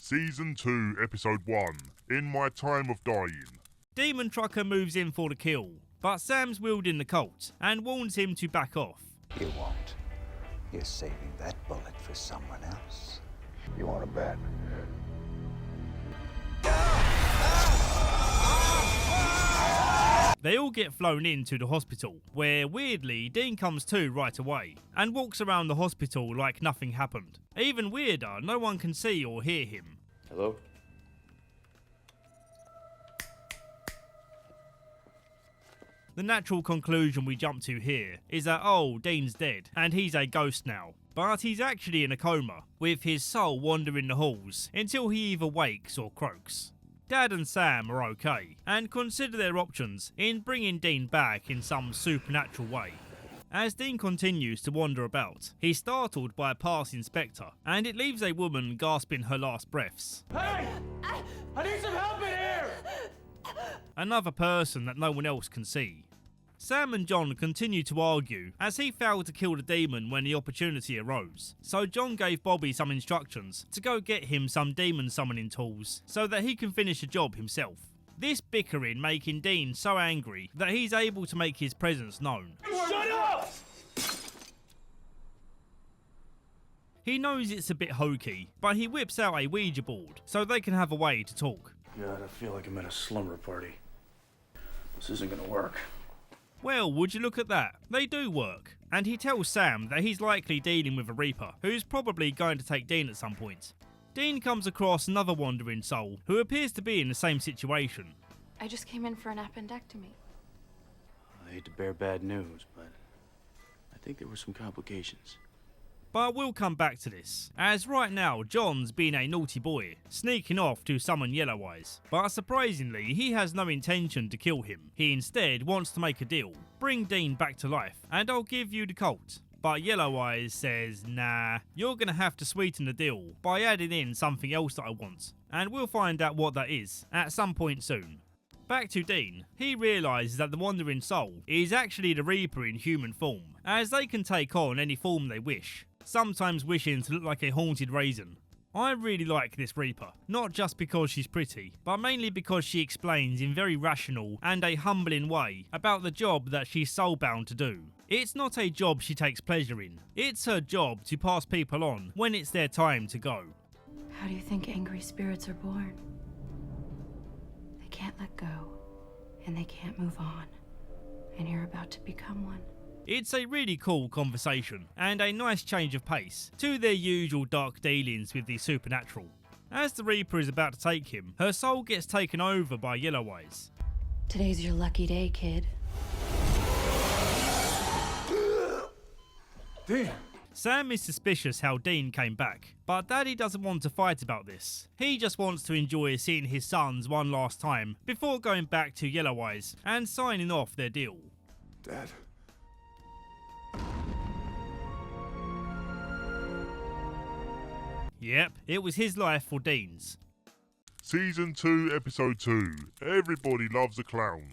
Season 2, Episode 1, In My Time of Dying. Demon Trucker moves in for the kill, but Sam's wielding the Colt and warns him to back off. You won't. You're saving that bullet for someone else. You want to bet? They all get flown into the hospital, where weirdly Dean comes to right away and walks around the hospital like nothing happened. Even weirder, no one can see or hear him. Hello? The natural conclusion we jump to here is that, oh, Dean's dead and he's a ghost now. But he's actually in a coma, with his soul wandering the halls until he either wakes or croaks. Dad and Sam are okay, and consider their options in bringing Dean back in some supernatural way. As Dean continues to wander about, he's startled by a passing spectre, and it leaves a woman gasping her last breaths. Hey! I need some help in here! Another person that no one else can see. Sam and John continue to argue as he failed to kill the demon when the opportunity arose, so John gave Bobby some instructions to go get him some demon summoning tools so that he can finish the job himself. This bickering making Dean so angry that he's able to make his presence known. Shut up! He knows it's a bit hokey, but he whips out a Ouija board so they can have a way to talk. God, I feel like I'm at a slumber party. This isn't gonna work. Well, would you look at that? They do work. And he tells Sam that he's likely dealing with a Reaper, who's probably going to take Dean at some point. Dean comes across another wandering soul, who appears to be in the same situation. I just came in for an appendectomy. I hate to bear bad news, but I think there were some complications. But we'll come back to this, as right now John's being a naughty boy, sneaking off to summon Yellow Eyes. But surprisingly, he has no intention to kill him. He instead wants to make a deal, bring Dean back to life, and I'll give you the Colt. But Yellow Eyes says, nah, you're gonna have to sweeten the deal by adding in something else that I want. And we'll find out what that is at some point soon. Back to Dean, he realises that the Wandering Soul is actually the Reaper in human form, as they can take on any form they wish, sometimes wishing to look like a haunted raisin. I really like this Reaper, not just because she's pretty, but mainly because she explains in very rational and a humbling way about the job that she's soul-bound to do. It's not a job she takes pleasure in, it's her job to pass people on when it's their time to go. How do you think angry spirits are born? They can't let go, and they can't move on, and you're about to become one. It's a really cool conversation, and a nice change of pace to their usual dark dealings with the supernatural. As the Reaper is about to take him, her soul gets taken over by Yellow Eyes. Today's your lucky day, kid. Damn! Sam is suspicious how Dean came back, but Daddy doesn't want to fight about this. He just wants to enjoy seeing his sons one last time before going back to Yellow Eyes and signing off their deal. Dad. Yep, it was his life or Dean's. Season 2, Episode 2, Everybody Loves a Clown.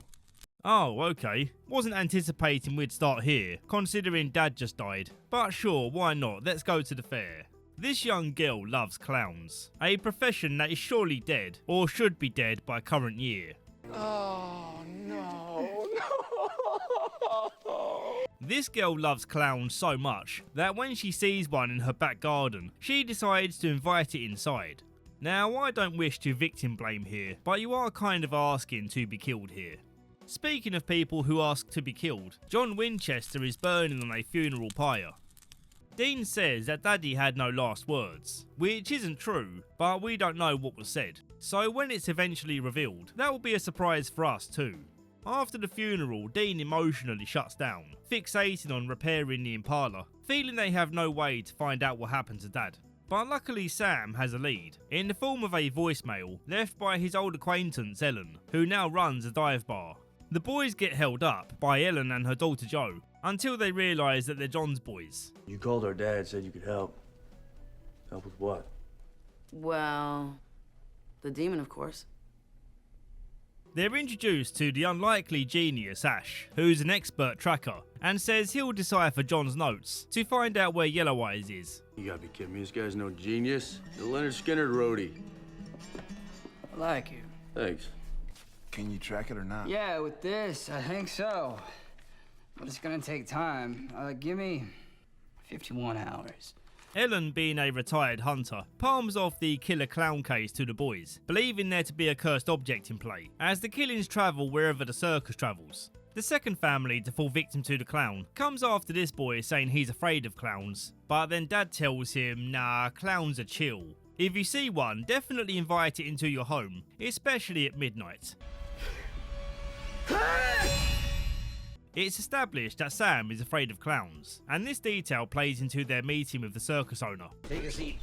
Oh, okay. Wasn't anticipating we'd start here, considering Dad just died. But sure, why not? Let's go to the fair. This young girl loves clowns, a profession that is surely dead, or should be dead by current year. Oh, no. This girl loves clowns so much that when she sees one in her back garden, she decides to invite it inside. Now, I don't wish to victim blame here, but you are kind of asking to be killed here. Speaking of people who ask to be killed, John Winchester is burning on a funeral pyre. Dean says that Daddy had no last words, which isn't true, but we don't know what was said. So when it's eventually revealed, that will be a surprise for us too. After the funeral, Dean emotionally shuts down, fixating on repairing the Impala, feeling they have no way to find out what happened to Dad. But luckily Sam has a lead, in the form of a voicemail left by his old acquaintance Ellen, who now runs a dive bar. The boys get held up by Ellen and her daughter Jo, until they realise that they're John's boys. You called our dad, said you could help. Help with what? Well, the demon, of course. They're introduced to the unlikely genius Ash, who's an expert tracker, and says he'll decipher John's notes to find out where Yellow Eyes is. You gotta be kidding me, this guy's no genius. The Leonard Skinner roadie. I like you. Thanks. Can you track it or not? Yeah, with this, I think so. But it's gonna take time. Give me 51 hours. Ellen, being a retired hunter, palms off the killer clown case to the boys, believing there to be a cursed object in play, as the killings travel wherever the circus travels. The second family to fall victim to the clown comes after this boy saying he's afraid of clowns, but then Dad tells him, nah, clowns are chill. If you see one, definitely invite it into your home, especially at midnight. It's established that Sam is afraid of clowns, and this detail plays into their meeting with the circus owner. Take a seat.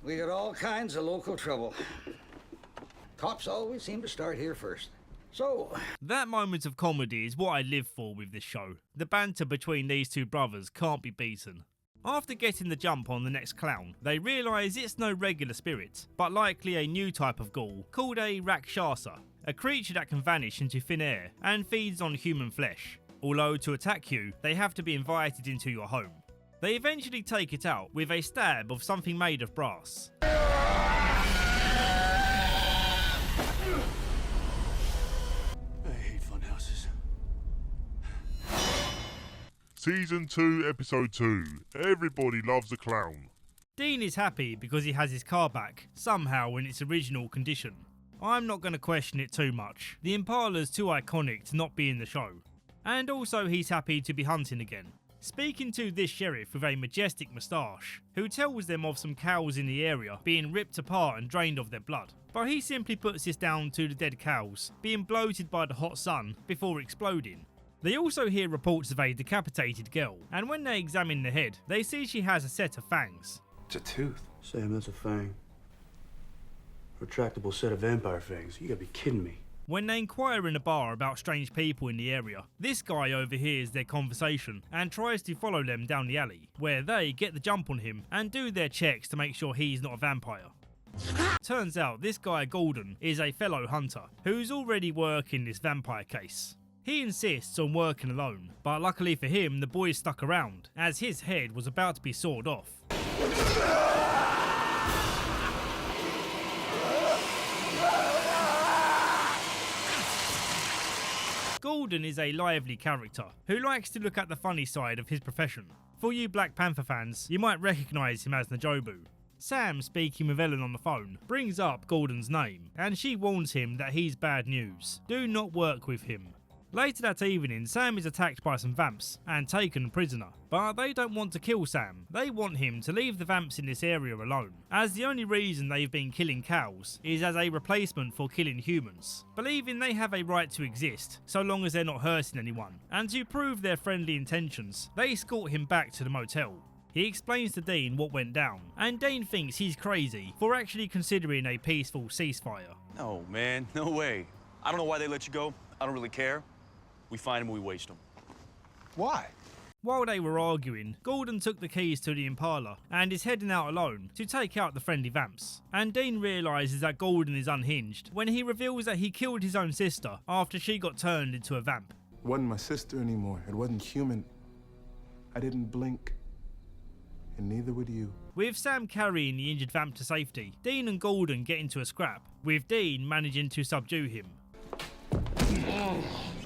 We got all kinds of local trouble. Cops always seem to start here first. So, that moment of comedy is what I live for with this show. The banter between these two brothers can't be beaten. After getting the jump on the next clown, they realise it's no regular spirit, but likely a new type of ghoul called a Rakshasa, a creature that can vanish into thin air and feeds on human flesh. Although to attack you, they have to be invited into your home. They eventually take it out with a stab of something made of brass. Season 2, Episode 2. Everybody loves a clown. Dean is happy because he has his car back, somehow in its original condition. I'm not going to question it too much. The Impala's too iconic to not be in the show. And also he's happy to be hunting again. Speaking to this sheriff with a majestic moustache, who tells them of some cows in the area being ripped apart and drained of their blood. But he simply puts this down to the dead cows being bloated by the hot sun before exploding. They also hear reports of a decapitated girl, and when they examine the head, they see she has a set of fangs. It's a tooth. Sam, that's a fang. Retractable set of vampire fangs. You gotta be kidding me. When they inquire in a bar about strange people in the area, this guy overhears their conversation and tries to follow them down the alley, where they get the jump on him and do their checks to make sure he's not a vampire. Turns out this guy Gordon is a fellow hunter who's already working this vampire case. He insists on working alone, but luckily for him the boys stuck around, as his head was about to be sawed off. Gordon is a lively character who likes to look at the funny side of his profession. For you Black Panther fans, you might recognise him as Najobu. Sam, speaking with Ellen on the phone, brings up Gordon's name, and she warns him that he's bad news. Do not work with him. Later that evening, Sam is attacked by some vamps and taken prisoner, but they don't want to kill Sam. They want him to leave the vamps in this area alone, as the only reason they've been killing cows is as a replacement for killing humans, believing they have a right to exist so long as they're not hurting anyone. And to prove their friendly intentions, they escort him back to the motel. He explains to Dean what went down, and Dean thinks he's crazy for actually considering a peaceful ceasefire. No, man, no way. I don't know why they let you go. I don't really care. We find him and we waste him. Why? While they were arguing, Gordon took the keys to the Impala and is heading out alone to take out the friendly vamps. And Dean realises that Gordon is unhinged when he reveals that he killed his own sister after she got turned into a vamp. It wasn't my sister anymore. It wasn't human. I didn't blink. And neither would you. With Sam carrying the injured vamp to safety, Dean and Gordon get into a scrap, with Dean managing to subdue him.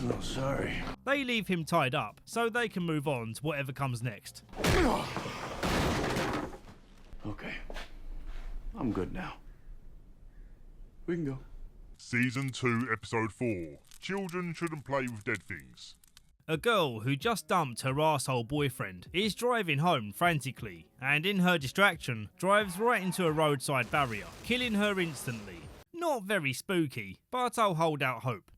Oh, sorry. They leave him tied up, so they can move on to whatever comes next. Okay. I'm good now. We can go. Season 2, Episode 4. Children shouldn't play with dead things. A girl who just dumped her arsehole boyfriend is driving home frantically, and in her distraction, drives right into a roadside barrier, killing her instantly. Not very spooky, but I'll hold out hope.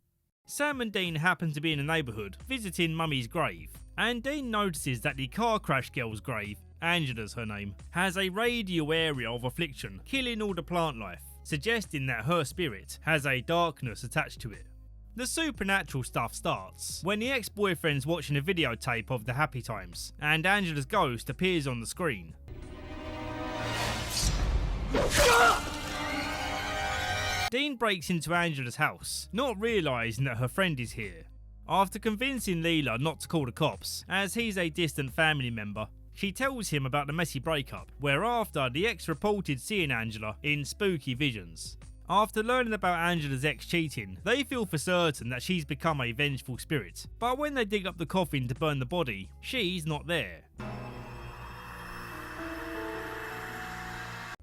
Sam and Dean happen to be in the neighbourhood, visiting Mummy's grave, and Dean notices that the car crash girl's grave, Angela's her name, has a radial area of affliction, killing all the plant life, suggesting that her spirit has a darkness attached to it. The supernatural stuff starts when the ex-boyfriend's watching a videotape of the happy times, and Angela's ghost appears on the screen. Dean breaks into Angela's house, not realising that her friend is here. After convincing Leela not to call the cops, as he's a distant family member, she tells him about the messy breakup, whereafter the ex reported seeing Angela in spooky visions. After learning about Angela's ex cheating, they feel for certain that she's become a vengeful spirit, but when they dig up the coffin to burn the body, she's not there.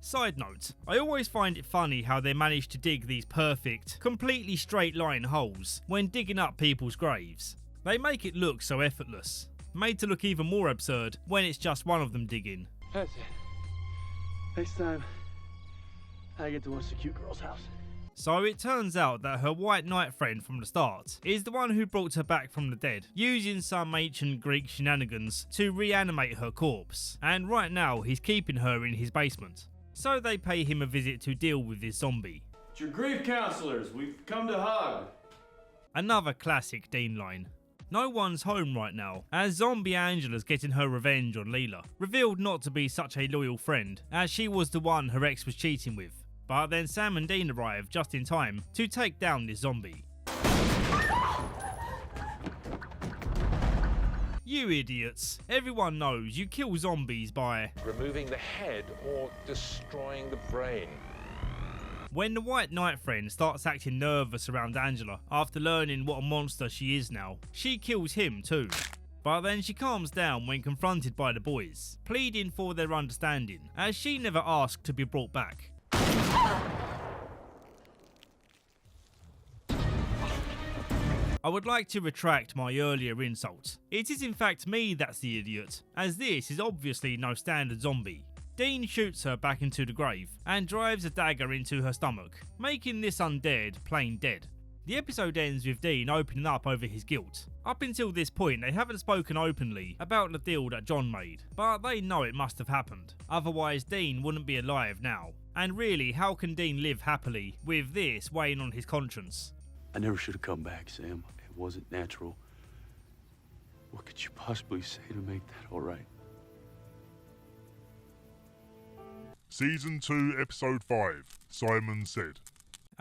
Side note, I always find it funny how they manage to dig these perfect, completely straight line holes when digging up people's graves. They make it look so effortless, made to look even more absurd when it's just one of them digging. That's it. Next time, I get to watch the cute girl's house. So it turns out that her white knight friend from the start is the one who brought her back from the dead, using some ancient Greek shenanigans to reanimate her corpse, and right now he's keeping her in his basement. So they pay him a visit to deal with this zombie. It's your grief counselors. We've come to hug. Another classic Dean line. No one's home right now, as zombie Angela's getting her revenge on Leela, revealed not to be such a loyal friend, as she was the one her ex was cheating with. But then Sam and Dean arrive just in time to take down this zombie. You idiots. Everyone knows you kill zombies by removing the head or destroying the brain. When the white knight friend starts acting nervous around Angela after learning what a monster she is now, she kills him too. But then she calms down when confronted by the boys, pleading for their understanding, as she never asked to be brought back. I would like to retract my earlier insult. It is in fact me that's the idiot, as this is obviously no standard zombie. Dean shoots her back into the grave and drives a dagger into her stomach, making this undead plain dead. The episode ends with Dean opening up over his guilt. Up until this point they haven't spoken openly about the deal that John made, but they know it must have happened, otherwise Dean wouldn't be alive now. And really, how can Dean live happily with this weighing on his conscience? I never should have come back, Sam. It wasn't natural. What could you possibly say to make that all right? Season 2, Episode 5, Simon Said.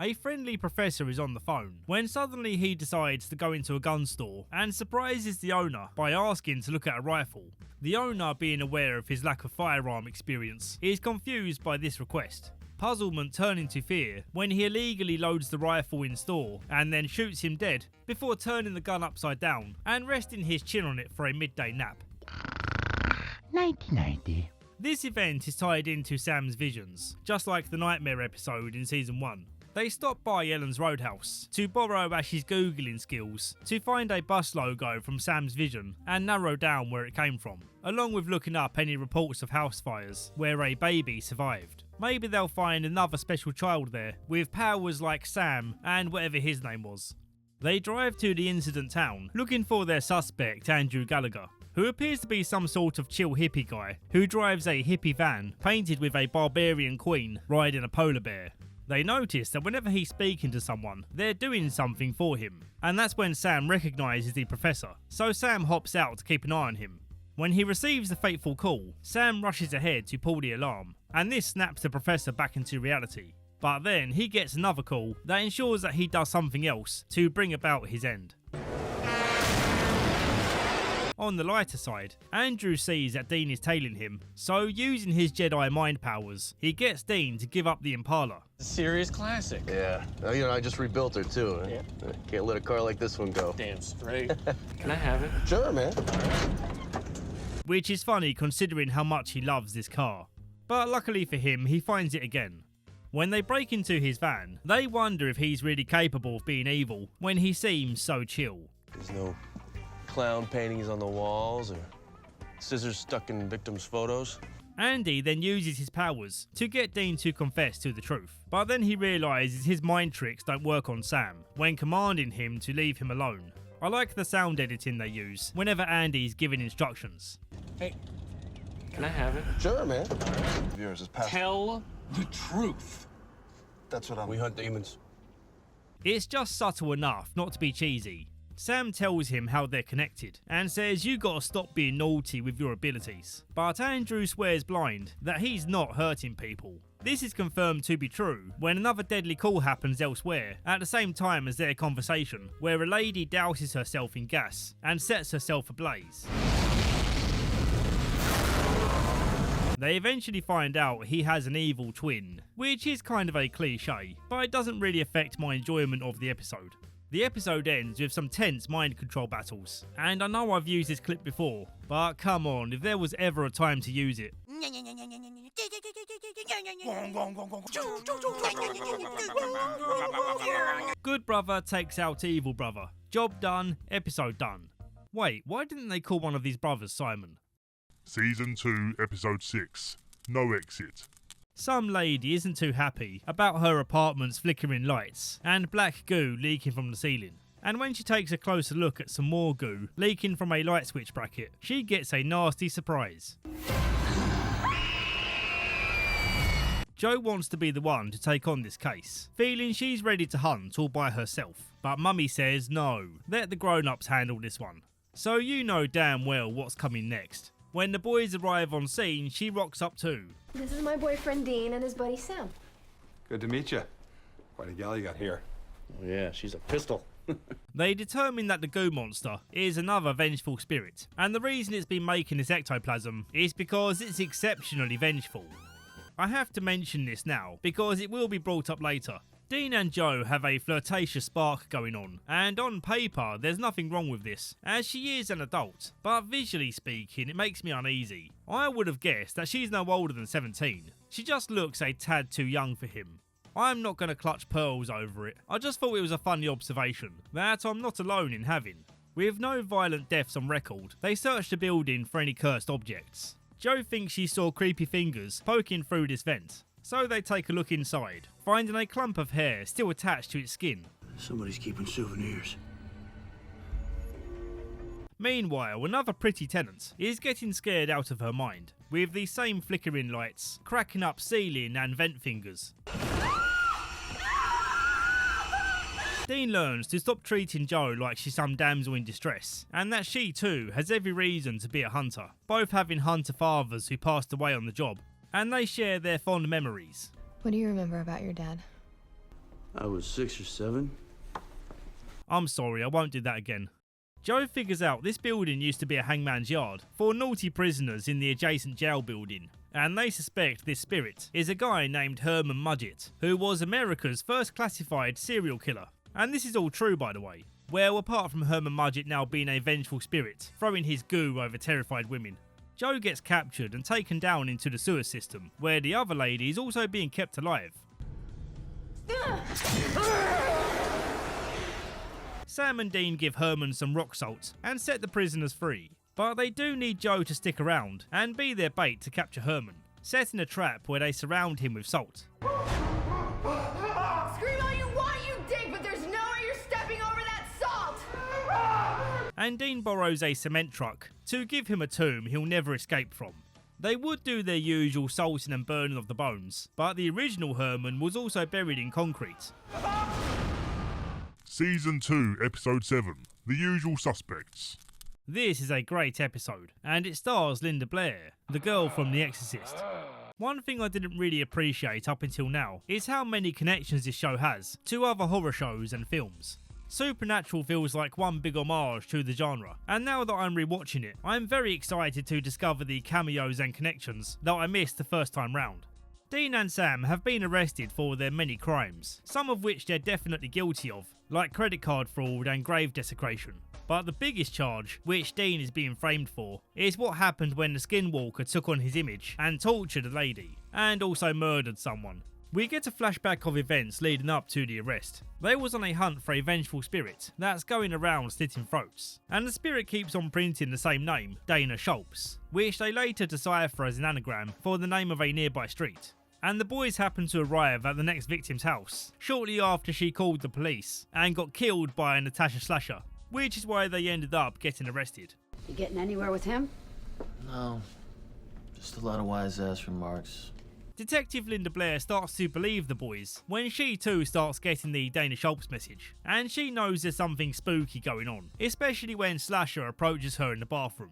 A friendly professor is on the phone when suddenly he decides to go into a gun store and surprises the owner by asking to look at a rifle. The owner, being aware of his lack of firearm experience, is confused by this request. Puzzlement turning to fear when he illegally loads the rifle in store and then shoots him dead before turning the gun upside down and resting his chin on it for a midday nap. 1990. This event is tied into Sam's visions, just like the Nightmare episode in Season 1. They stop by Ellen's Roadhouse to borrow Ash's Googling skills to find a bus logo from Sam's vision and narrow down where it came from, along with looking up any reports of house fires where a baby survived. Maybe they'll find another special child there with powers like Sam and whatever his name was. They drive to the incident town looking for their suspect, Andrew Gallagher, who appears to be some sort of chill hippie guy who drives a hippie van painted with a barbarian queen riding a polar bear. They notice that whenever he's speaking to someone, they're doing something for him, and that's when Sam recognises the professor, so Sam hops out to keep an eye on him. When he receives the fateful call, Sam rushes ahead to pull the alarm, and this snaps the professor back into reality. But then he gets another call that ensures that he does something else to bring about his end. On the lighter side, Andrew sees that Dean is tailing him, so using his Jedi mind powers, he gets Dean to give up the Impala. Serious classic. Yeah. I just rebuilt her too. Yeah. Can't let a car like this one go. Damn straight. Can I have it? Sure, man. Which is funny considering how much he loves this car. But luckily for him, he finds it again. When they break into his van, they wonder if he's really capable of being evil when he seems so chill. There's no clown paintings on the walls or scissors stuck in victims' photos. Andy then uses his powers to get Dean to confess to the truth, but then he realises his mind tricks don't work on Sam when commanding him to leave him alone. I like the sound editing they use whenever Andy's giving instructions. Hey, can I have it? Sure, man. Tell the truth. That's what we hunt demons. It's just subtle enough not to be cheesy. Sam tells him how they're connected and says you gotta stop being naughty with your abilities. But Andrew swears blind that he's not hurting people. This is confirmed to be true when another deadly call happens elsewhere at the same time as their conversation, where a lady douses herself in gas and sets herself ablaze. They eventually find out he has an evil twin, which is kind of a cliche, but it doesn't really affect my enjoyment of the episode. The episode ends with some tense mind control battles, and I know I've used this clip before, but come on, if there was ever a time to use it. Good brother takes out evil brother. Job done, episode done. Wait, why didn't they call one of these brothers Simon? Season 2, Episode 6. No Exit. Some lady isn't too happy about her apartment's flickering lights and black goo leaking from the ceiling. And when she takes a closer look at some more goo leaking from a light switch bracket, she gets a nasty surprise. Jo wants to be the one to take on this case, feeling she's ready to hunt all by herself. But Mummy says no, let the grown-ups handle this one. So you know damn well what's coming next. When the boys arrive on scene, she rocks up too. This is my boyfriend Dean and his buddy Sam. Good to meet you. Quite a gal you got here. Oh yeah, she's a pistol. They determine that the goo monster is another vengeful spirit, and the reason it's been making this ectoplasm is because it's exceptionally vengeful. I have to mention this now, because it will be brought up later. Dean and Jo have a flirtatious spark going on, and on paper there's nothing wrong with this, as she is an adult, but visually speaking it makes me uneasy. I would have guessed that she's no older than 17. She just looks a tad too young for him. I'm not going to clutch pearls over it, I just thought it was a funny observation that I'm not alone in having. With no violent deaths on record, they search the building for any cursed objects. Jo thinks she saw creepy fingers poking through this vent, so they take a look inside, finding a clump of hair still attached to its skin. Somebody's keeping souvenirs. Meanwhile, another pretty tenant is getting scared out of her mind, with the same flickering lights, cracking up ceiling and vent fingers. Dean learns to stop treating Jo like she's some damsel in distress, and that she too has every reason to be a hunter, both having hunter fathers who passed away on the job, and they share their fond memories. What do you remember about your dad? I was 6 or 7. I'm sorry, I won't do that again. Jo figures out this building used to be a hangman's yard for naughty prisoners in the adjacent jail building, and they suspect this spirit is a guy named Herman Mudgett, who was America's first classified serial killer. And this is all true, by the way. Well, apart from Herman Mudgett now being a vengeful spirit, throwing his goo over terrified women. Jo gets captured and taken down into the sewer system, where the other lady is also being kept alive. Sam and Dean give Herman some rock salt and set the prisoners free, but they do need Jo to stick around and be their bait to capture Herman, setting a trap where they surround him with salt. Scream all you want, you dig, but there's no way you're stepping over that salt! And Dean borrows a cement truck to give him a tomb he'll never escape from. They would do their usual salting and burning of the bones, but the original Herman was also buried in concrete. Season 2, Episode 7. The Usual Suspects. This is a great episode, and it stars Linda Blair, the girl from The Exorcist. One thing I didn't really appreciate up until now is how many connections this show has to other horror shows and films. Supernatural feels like one big homage to the genre, and now that I'm rewatching it, I'm very excited to discover the cameos and connections that I missed the first time round. Dean and Sam have been arrested for their many crimes, some of which they're definitely guilty of, like credit card fraud and grave desecration. But the biggest charge, which Dean is being framed for, is what happened when the Skinwalker took on his image and tortured a lady, and also murdered someone. We get a flashback of events leading up to the arrest. They was on a hunt for a vengeful spirit that's going around slitting throats, and the spirit keeps on printing the same name, Dana Schultz, which they later decipher as an anagram for the name of a nearby street. And the boys happen to arrive at the next victim's house shortly after she called the police and got killed by a Natasha slasher, which is why they ended up getting arrested. You getting anywhere with him? No, just a lot of wise-ass remarks. Detective Linda Blair starts to believe the boys when she too starts getting the Dana Schultz message, and she knows there's something spooky going on, especially when Slasher approaches her in the bathroom.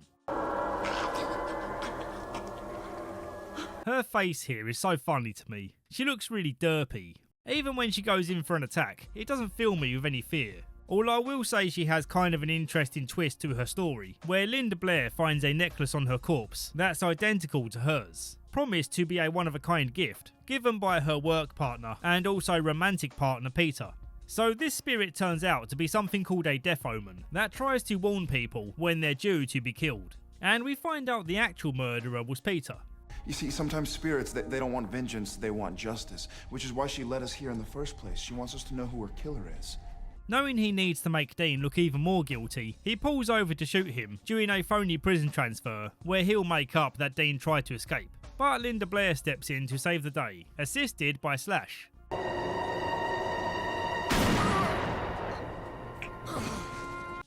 Her face here is so funny to me. She looks really derpy. Even when she goes in for an attack, it doesn't fill me with any fear. Although I will say she has kind of an interesting twist to her story, where Linda Blair finds a necklace on her corpse that's identical to hers, promised to be a one-of-a-kind gift given by her work partner and also romantic partner Peter. So this spirit turns out to be something called a death omen that tries to warn people when they're due to be killed. And we find out the actual murderer was Peter. You see, sometimes spirits, they don't want vengeance, they want justice, which is why she led us here in the first place. She wants us to know who her killer is. Knowing he needs to make Dean look even more guilty, he pulls over to shoot him during a phony prison transfer where he'll make up that Dean tried to escape. But Linda Blair steps in to save the day, assisted by Slash.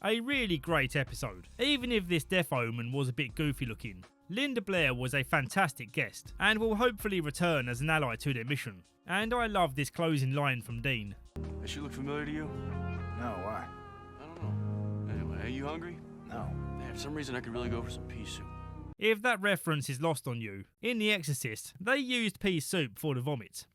A really great episode, even if this death omen was a bit goofy looking. Linda Blair was a fantastic guest, and will hopefully return as an ally to their mission. And I love this closing line from Dean. That shit look familiar to you? No, why? I don't know. Anyway, are you hungry? No. Yeah, for some reason I could really go for some pea soup. If that reference is lost on you, in The Exorcist, they used pea soup for the vomit.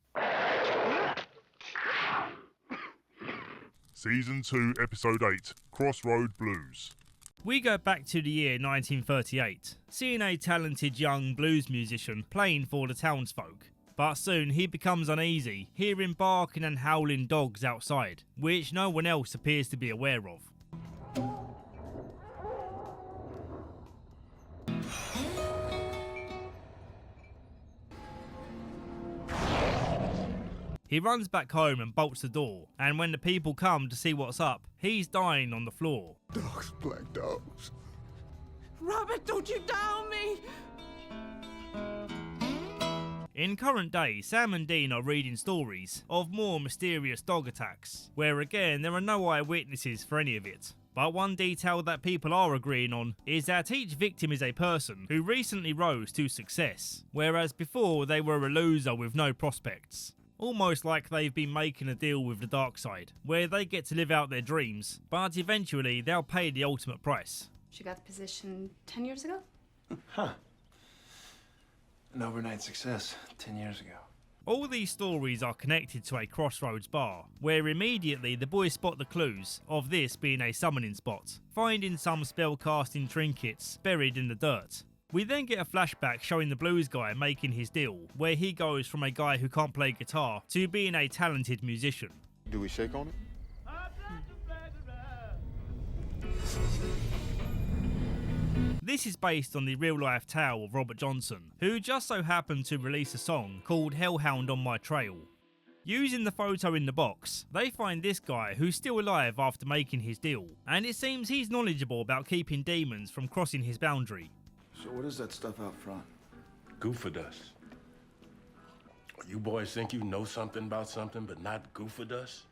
Season 2, Episode 8, Crossroad Blues. We go back to the year 1938, seeing a talented young blues musician playing for the townsfolk. But soon he becomes uneasy, hearing barking and howling dogs outside, which no one else appears to be aware of. He runs back home and bolts the door, and when the people come to see what's up, he's dying on the floor. Dogs, black dogs. Robert, don't you down me! In current day, Sam and Dean are reading stories of more mysterious dog attacks, where again there are no eyewitnesses for any of it. But one detail that people are agreeing on is that each victim is a person who recently rose to success, whereas before they were a loser with no prospects. Almost like they've been making a deal with the dark side, where they get to live out their dreams, but eventually they'll pay the ultimate price. She got the position 10 years ago? Huh. An overnight success 10 years ago. All these stories are connected to a Crossroads bar, where immediately the boys spot the clues of this being a summoning spot, finding some spellcasting trinkets buried in the dirt. We then get a flashback showing the blues guy making his deal, where he goes from a guy who can't play guitar to being a talented musician. Do we shake on it? This is based on the real-life tale of Robert Johnson, who just so happened to release a song called Hellhound on My Trail. Using the photo in the box, they find this guy who's still alive after making his deal, and it seems he's knowledgeable about keeping demons from crossing his boundary. So what is that stuff out front? Goofa dust. You boys think you know something about something, but not Goofa dust?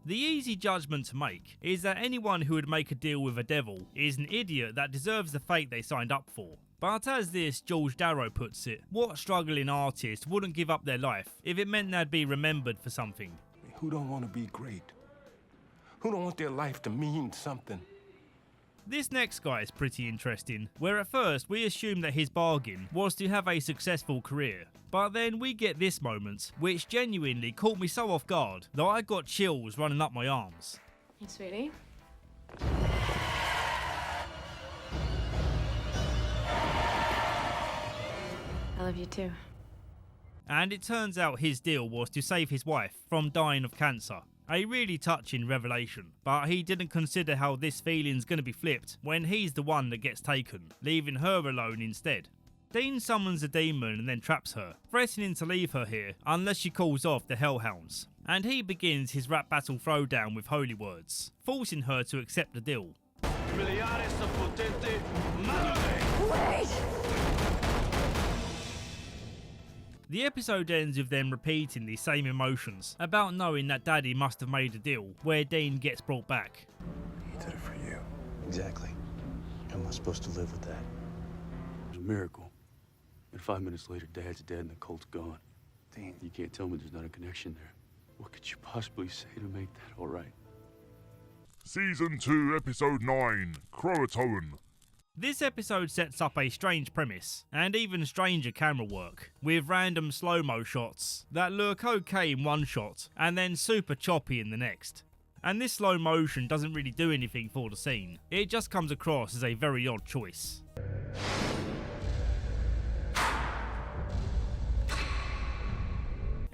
The easy judgment to make is that anyone who would make a deal with a devil is an idiot that deserves the fate they signed up for. But as this George Darrow puts it, what struggling artist wouldn't give up their life if it meant they'd be remembered for something? Who don't want to be great? Who don't want their life to mean something? This next guy is pretty interesting, where at first we assume that his bargain was to have a successful career. But then we get this moment, which genuinely caught me so off guard that I got chills running up my arms. Hey, sweetie. I love you too. And it turns out his deal was to save his wife from dying of cancer. A really touching revelation, but he didn't consider how this feeling's gonna be flipped when he's the one that gets taken, leaving her alone instead. Dean summons a demon and then traps her, threatening to leave her here unless she calls off the Hellhounds. And he begins his rap battle throwdown with holy words, forcing her to accept the deal. Wait! The episode ends with them repeating the same emotions about knowing that Daddy must have made a deal where Dean gets brought back. He did it for you. Exactly. How am I supposed to live with that? It's a miracle. And 5 minutes later, Dad's dead and the cult's gone. Dean. You can't tell me there's not a connection there. What could you possibly say to make that all right? Season 2, Episode 9, Croatoan. This episode sets up a strange premise, and even stranger camera work, with random slow-mo shots that look okay in one shot, and then super choppy in the next. And this slow motion doesn't really do anything for the scene, it just comes across as a very odd choice.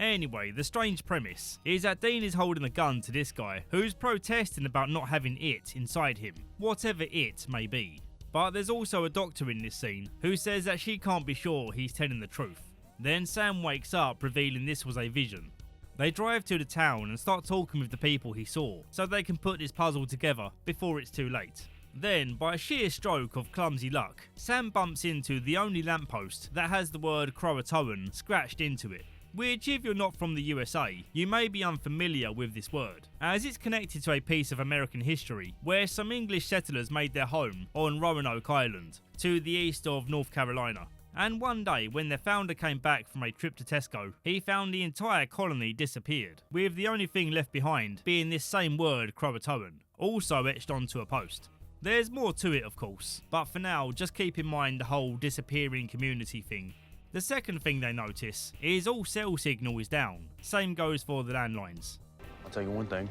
Anyway, the strange premise is that Dean is holding a gun to this guy who's protesting about not having it inside him, whatever it may be. But there's also a doctor in this scene who says that she can't be sure he's telling the truth. Then Sam wakes up revealing this was a vision. They drive to the town and start talking with the people he saw so they can put this puzzle together before it's too late. Then, by a sheer stroke of clumsy luck, Sam bumps into the only lamppost that has the word Croatoan scratched into it. Which, if you're not from the USA, you may be unfamiliar with this word, as it's connected to a piece of American history where some English settlers made their home on Roanoke Island, to the east of North Carolina. And one day, when their founder came back from a trip to Tesco, he found the entire colony disappeared, with the only thing left behind being this same word Croatoan, also etched onto a post. There's more to it, of course, but for now, just keep in mind the whole disappearing community thing. The second thing they notice is all cell signal is down. Same goes for the landlines. I'll tell you one thing.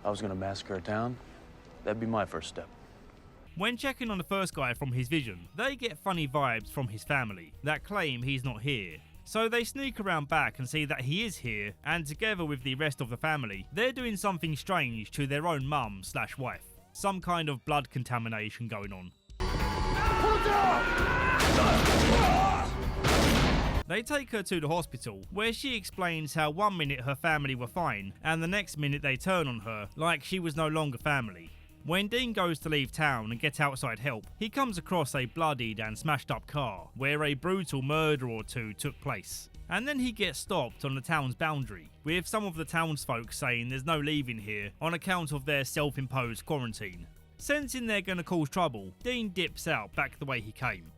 I was gonna massacre a town. That'd be my first step. When checking on the first guy from his vision, they get funny vibes from his family that claim he's not here. So they sneak around back and see that he is here, and together with the rest of the family, they're doing something strange to their own mum/wife. Some kind of blood contamination going on. They take her to the hospital, where she explains how one minute her family were fine, and the next minute they turn on her like she was no longer family. When Dean goes to leave town and get outside help, he comes across a bloodied and smashed up car, where a brutal murder or two took place. And then he gets stopped on the town's boundary, with some of the townsfolk saying there's no leaving here on account of their self-imposed quarantine. Sensing they're going to cause trouble, Dean dips out back the way he came.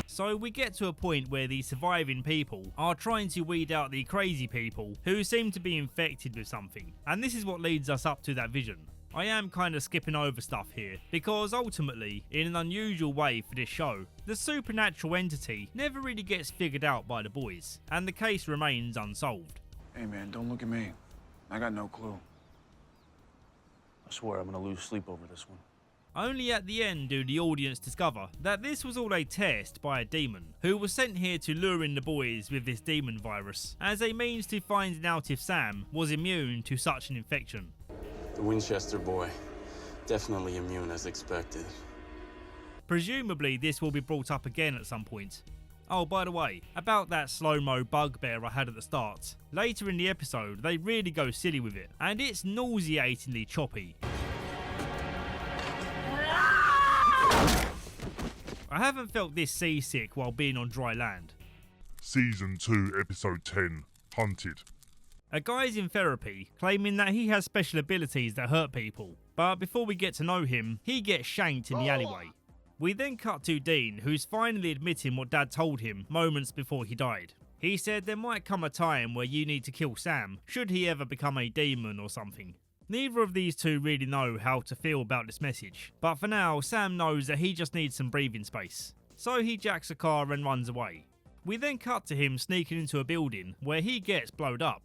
So we get to a point where the surviving people are trying to weed out the crazy people who seem to be infected with something, and this is what leads us up to that vision. I am kind of skipping over stuff here, because ultimately, in an unusual way for this show, the supernatural entity never really gets figured out by the boys, and the case remains unsolved. Hey man, don't look at me. I got no clue. I swear I'm gonna lose sleep over this one. Only at the end do the audience discover that this was all a test by a demon, who was sent here to lure in the boys with this demon virus, as a means to finding out if Sam was immune to such an infection. The Winchester boy, definitely immune as expected. Presumably this will be brought up again at some point. Oh, by the way, about that slow-mo bugbear I had at the start, later in the episode they really go silly with it, and it's nauseatingly choppy. I haven't felt this seasick while being on dry land. Season 2, Episode 10, Hunted. A guy's in therapy, claiming that he has special abilities that hurt people, but before we get to know him, he gets shanked in the alleyway. We then cut to Dean, who's finally admitting what Dad told him moments before he died. He said there might come a time where you need to kill Sam, should he ever become a demon or something. Neither of these two really know how to feel about this message, but for now Sam knows that he just needs some breathing space. So he jacks a car and runs away. We then cut to him sneaking into a building where he gets blowed up.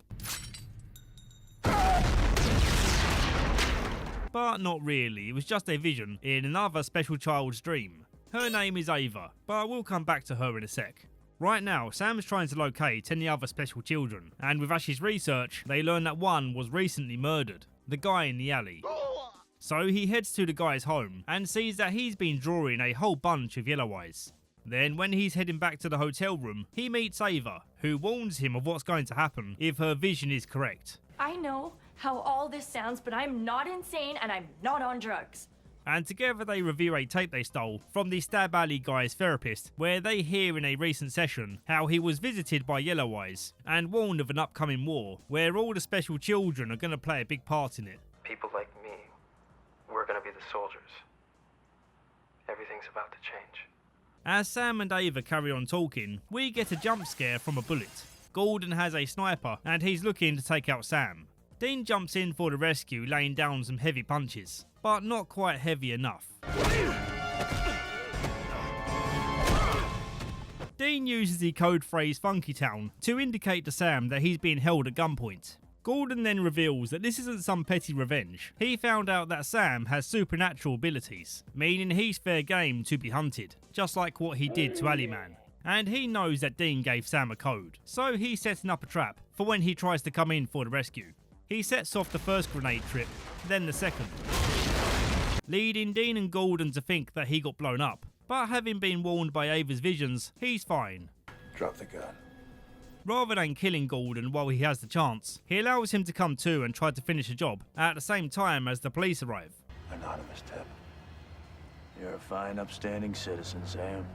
But not really, it was just a vision in another special child's dream. Her name is Ava, but we'll come back to her in a sec. Right now, Sam's trying to locate any other special children, and with Ash's research, they learn that one was recently murdered. The guy in the alley. So he heads to the guy's home and sees that he's been drawing a whole bunch of yellow eyes. Then when he's heading back to the hotel room, he meets Ava, who warns him of what's going to happen if her vision is correct. I know how all this sounds, but I'm not insane and I'm not on drugs. And together they review a tape they stole from the Stab Alley guy's therapist, where they hear in a recent session how he was visited by Yellow Eyes and warned of an upcoming war where all the special children are going to play a big part in it. People like me, we're going to be the soldiers. Everything's about to change. As Sam and Ava carry on talking, we get a jump scare from a bullet. Gordon has a sniper and he's looking to take out Sam. Dean jumps in for the rescue, laying down some heavy punches, but not quite heavy enough. Dean uses the code phrase Funky Town to indicate to Sam that he's being held at gunpoint. Gordon then reveals that this isn't some petty revenge. He found out that Sam has supernatural abilities, meaning he's fair game to be hunted, just like what he did to Alleyman. And he knows that Dean gave Sam a code, so he's setting up a trap for when he tries to come in for the rescue. He sets off the first grenade trip, then the second, leading Dean and Gordon to think that he got blown up. But having been warned by Ava's visions, he's fine. Drop the gun. Rather than killing Gordon while he has the chance, he allows him to come to and try to finish the job, at the same time as the police arrive. Anonymous tip. You're a fine, upstanding citizen, Sam.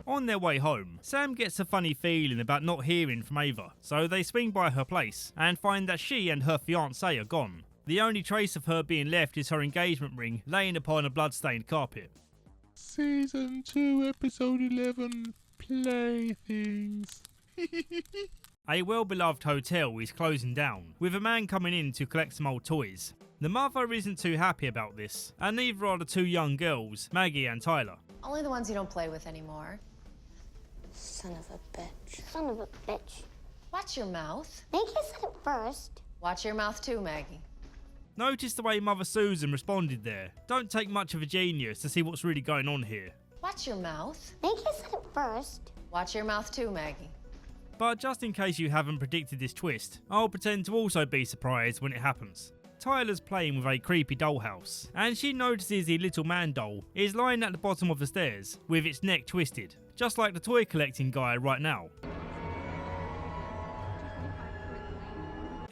On their way home, Sam gets a funny feeling about not hearing from Ava, so they swing by her place and find that she and her fiancé are gone. The only trace of her being left is her engagement ring laying upon a blood-stained carpet. Season 2, Episode 11, Playthings. A well-beloved hotel is closing down, with a man coming in to collect some old toys. The mother isn't too happy about this, and neither are the two young girls, Maggie and Tyler. Only the ones you don't play with anymore. Son of a bitch. Son of a bitch. Watch your mouth. Maggie said it first. Watch your mouth too, Maggie. Notice the way Mother Susan responded there. Don't take much of a genius to see what's really going on here. Watch your mouth. Maggie said it first. Watch your mouth too, Maggie. But just in case you haven't predicted this twist, I'll pretend to also be surprised when it happens. Tyler's playing with a creepy dollhouse, and she notices the little man doll is lying at the bottom of the stairs, with its neck twisted, just like the toy collecting guy right now.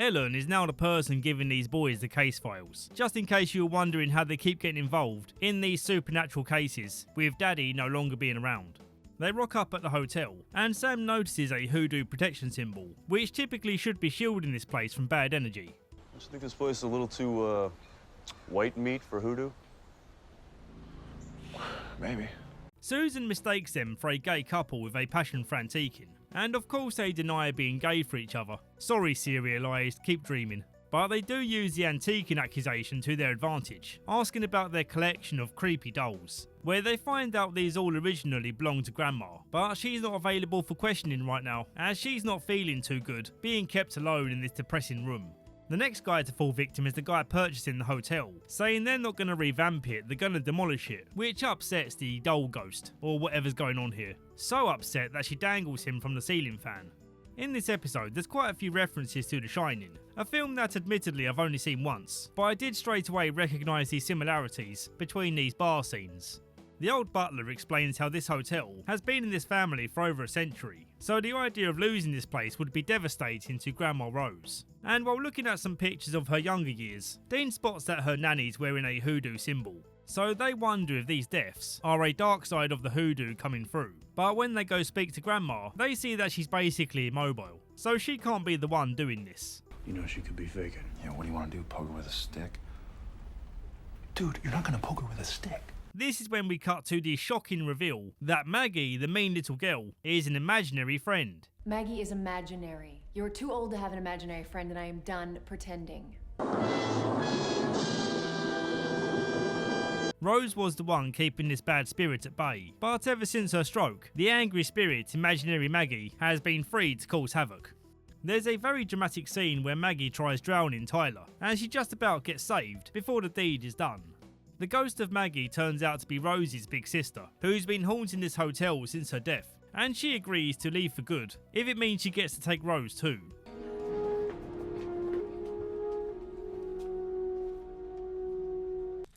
Ellen is now the person giving these boys the case files, just in case you were wondering how they keep getting involved in these supernatural cases, with Daddy no longer being around. They rock up at the hotel, and Sam notices a hoodoo protection symbol, which typically should be shielding this place from bad energy. Don't you think this place is a little too, white meat for hoodoo? Maybe. Susan mistakes them for a gay couple with a passion for antiquing, and of course they deny being gay for each other. Sorry, serialised, keep dreaming. But they do use the antiquing accusation to their advantage, asking about their collection of creepy dolls, where they find out these all originally belong to Grandma, but she's not available for questioning right now, as she's not feeling too good, being kept alone in this depressing room. The next guy to fall victim is the guy purchasing the hotel, saying they're not going to revamp it, they're going to demolish it, which upsets the doll ghost, or whatever's going on here. So upset that she dangles him from the ceiling fan. In this episode, there's quite a few references to The Shining, a film that admittedly I've only seen once, but I did straight away recognise the similarities between these bar scenes. The old butler explains how this hotel has been in this family for over a century, so the idea of losing this place would be devastating to Grandma Rose. And while looking at some pictures of her younger years, Dean spots that her nanny's wearing a hoodoo symbol, so they wonder if these deaths are a dark side of the hoodoo coming through. But when they go speak to Grandma, they see that she's basically immobile, so she can't be the one doing this. You know she could be faking. Yeah, what do you want to do? Poke her with a stick? Dude, you're not gonna poke her with a stick. This is when we cut to the shocking reveal that Maggie, the mean little girl, is an imaginary friend. Maggie is imaginary. You're too old to have an imaginary friend, and I am done pretending. Rose was the one keeping this bad spirit at bay, but ever since her stroke, the angry spirit, imaginary Maggie, has been freed to cause havoc. There's a very dramatic scene where Maggie tries drowning Tyler, and she just about gets saved before the deed is done. The ghost of Maggie turns out to be Rose's big sister, who's been haunting this hotel since her death, and she agrees to leave for good if it means she gets to take Rose too.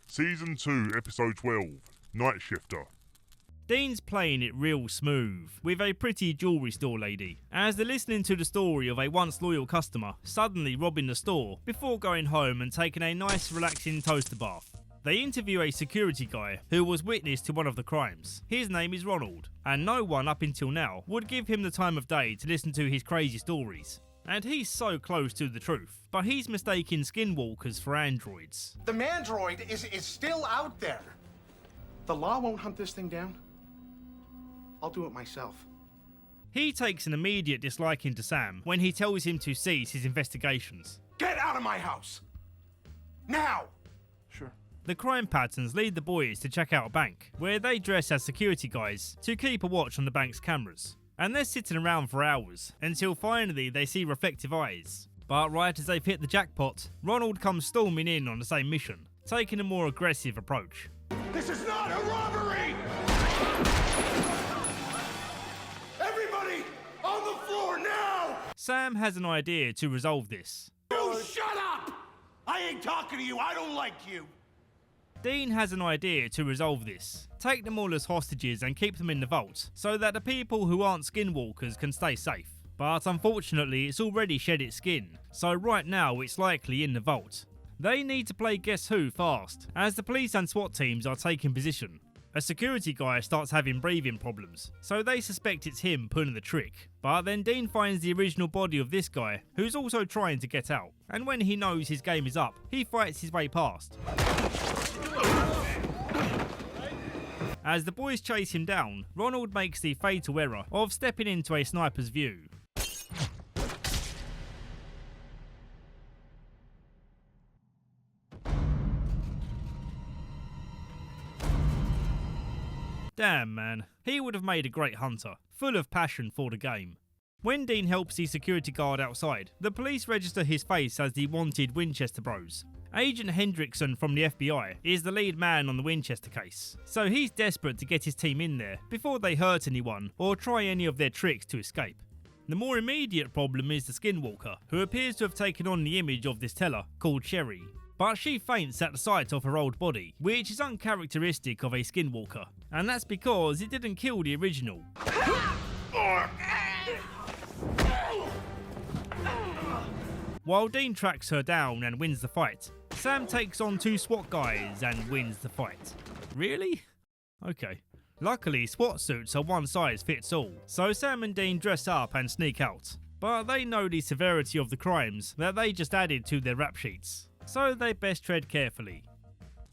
Season 2, Episode 12, Nightshifter. Dean's playing it real smooth, with a pretty jewellery store lady, as they're listening to the story of a once loyal customer suddenly robbing the store before going home and taking a nice relaxing toaster bath. They interview a security guy who was witness to one of the crimes. His name is Ronald, and no one up until now would give him the time of day to listen to his crazy stories. And he's so close to the truth, but he's mistaking skinwalkers for androids. The mandroid is still out there. The law won't hunt this thing down. I'll do it myself. He takes an immediate disliking to Sam when he tells him to cease his investigations. Get out of my house! Now! Sure. The crime patterns lead the boys to check out a bank, where they dress as security guys to keep a watch on the bank's cameras. And they're sitting around for hours, until finally they see reflective eyes. But right as they've hit the jackpot, Ronald comes storming in on the same mission, taking a more aggressive approach. This is not a robbery! Everybody on the floor now! Sam has an idea to resolve this. You shut up! I ain't talking to you, I don't like you! Dean has an idea to resolve this. Take them all as hostages and keep them in the vault, so that the people who aren't skinwalkers can stay safe. But unfortunately it's already shed its skin, so right now it's likely in the vault. They need to play Guess Who fast, as the police and SWAT teams are taking position. A security guy starts having breathing problems, so they suspect it's him pulling the trick. But then Dean finds the original body of this guy, who's also trying to get out, and when he knows his game is up, he fights his way past. As the boys chase him down, Ronald makes the fatal error of stepping into a sniper's view. Damn man, he would have made a great hunter, full of passion for the game. When Dean helps the security guard outside, the police register his face as the wanted Winchester Bros. Agent Hendrickson from the FBI is the lead man on the Winchester case, so he's desperate to get his team in there before they hurt anyone or try any of their tricks to escape. The more immediate problem is the Skinwalker, who appears to have taken on the image of this teller called Sherry. But she faints at the sight of her old body, which is uncharacteristic of a Skinwalker, and that's because it didn't kill the original. While Dean tracks her down and wins the fight, Sam takes on 2 SWAT guys and wins the fight. Really? Okay. Luckily, SWAT suits are one size fits all, so Sam and Dean dress up and sneak out. But they know the severity of the crimes that they just added to their rap sheets, so they best tread carefully.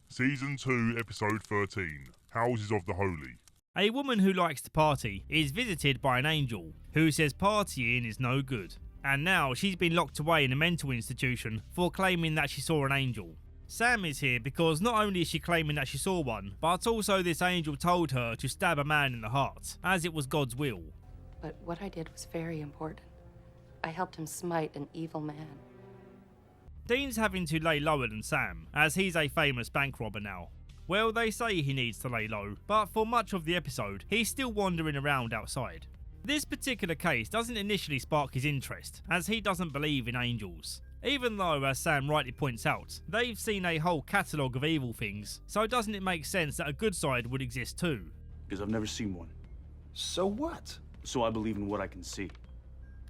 Season 2, Episode 13, Houses of the Holy. A woman who likes to party is visited by an angel who says partying is no good, and now she's been locked away in a mental institution for claiming that she saw an angel. Sam is here because not only is she claiming that she saw one, but also this angel told her to stab a man in the heart, as it was God's will. But what I did was very important. I helped him smite an evil man. Dean's having to lay lower than Sam, as he's a famous bank robber now. Well, they say he needs to lay low, but for much of the episode, he's still wandering around outside. This particular case doesn't initially spark his interest, as he doesn't believe in angels. Even though, as Sam rightly points out, they've seen a whole catalogue of evil things, so doesn't it make sense that a good side would exist too? Because I've never seen one. So what? So I believe in what I can see.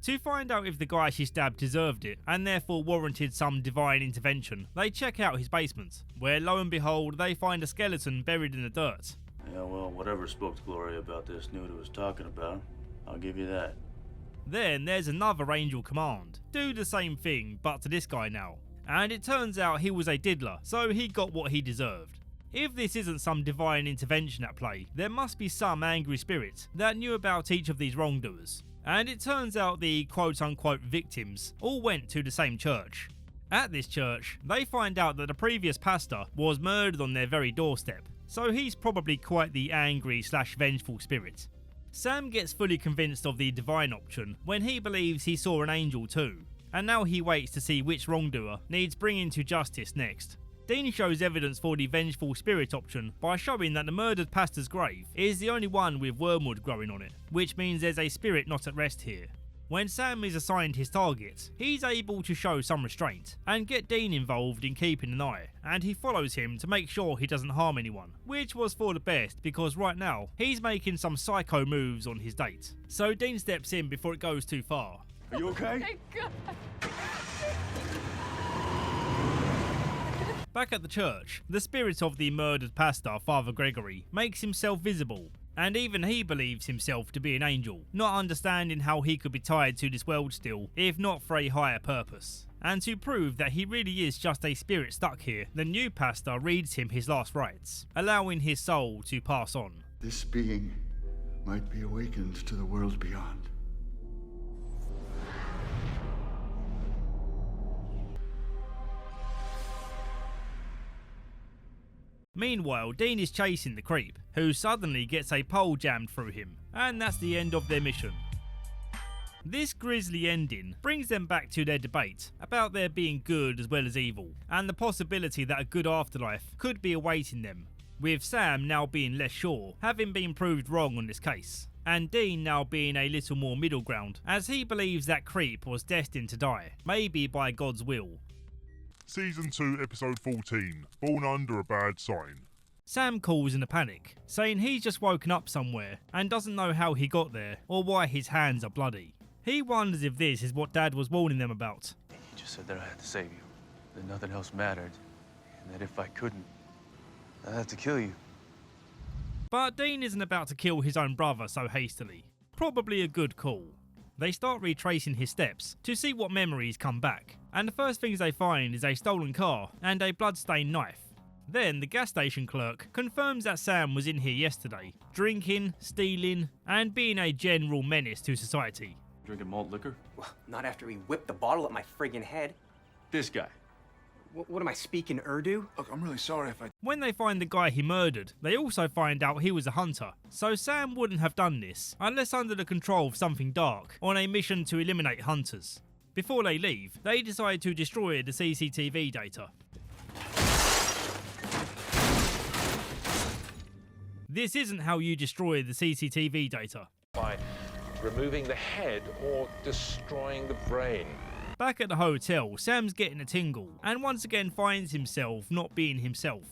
To find out if the guy she stabbed deserved it, and therefore warranted some divine intervention, they check out his basement, where lo and behold they find a skeleton buried in the dirt. Yeah, well, whatever spoke to Gloria about this knew what it was talking about. I'll give you that. Then there's another angel command. Do the same thing, but to this guy now. And it turns out he was a diddler, so he got what he deserved. If this isn't some divine intervention at play, there must be some angry spirit that knew about each of these wrongdoers. And it turns out the quote-unquote victims all went to the same church. At this church, they find out that the previous pastor was murdered on their very doorstep, so he's probably quite the angry/vengeful spirit. Sam gets fully convinced of the divine option when he believes he saw an angel too, and now he waits to see which wrongdoer needs bringing to justice next. Dean shows evidence for the vengeful spirit option by showing that the murdered pastor's grave is the only one with wormwood growing on it, which means there's a spirit not at rest here. When Sam is assigned his target, he's able to show some restraint and get Dean involved in keeping an eye, and he follows him to make sure he doesn't harm anyone, which was for the best because right now he's making some psycho moves on his date. So Dean steps in before it goes too far. Are you okay? Thank God. Back at the church, the spirit of the murdered pastor, Father Gregory, makes himself visible, and even he believes himself to be an angel, not understanding how he could be tied to this world still, if not for a higher purpose. And to prove that he really is just a spirit stuck here, the new pastor reads him his last rites, allowing his soul to pass on. This being might be awakened to the world beyond. Meanwhile, Dean is chasing the creep, who suddenly gets a pole jammed through him, and that's the end of their mission. This grisly ending brings them back to their debate about there being good as well as evil, and the possibility that a good afterlife could be awaiting them, with Sam now being less sure, having been proved wrong on this case, and Dean now being a little more middle ground, as he believes that Creep was destined to die, maybe by God's will. Season 2, Episode 14, Born Under a Bad Sign. Sam calls in a panic, saying he's just woken up somewhere and doesn't know how he got there or why his hands are bloody. He wonders if this is what Dad was warning them about. You just said that I had to save you, that nothing else mattered, and that if I couldn't, I'd have to kill you. But Dean isn't about to kill his own brother so hastily. Probably a good call. They start retracing his steps to see what memories come back, and the first things they find is a stolen car and a bloodstained knife. Then the gas station clerk confirms that Sam was in here yesterday, drinking, stealing, and being a general menace to society. Drinking malt liquor? Well, not after he whipped the bottle at my friggin' head. This guy. What am I speaking Urdu? Look, I'm really sorry if I... When they find the guy he murdered, they also find out he was a hunter, so Sam wouldn't have done this unless under the control of something dark on a mission to eliminate hunters. Before they leave, they decide to destroy the CCTV data. This isn't how you destroy the CCTV data. By removing the head or destroying the brain. Back at the hotel, Sam's getting a tingle and once again finds himself not being himself.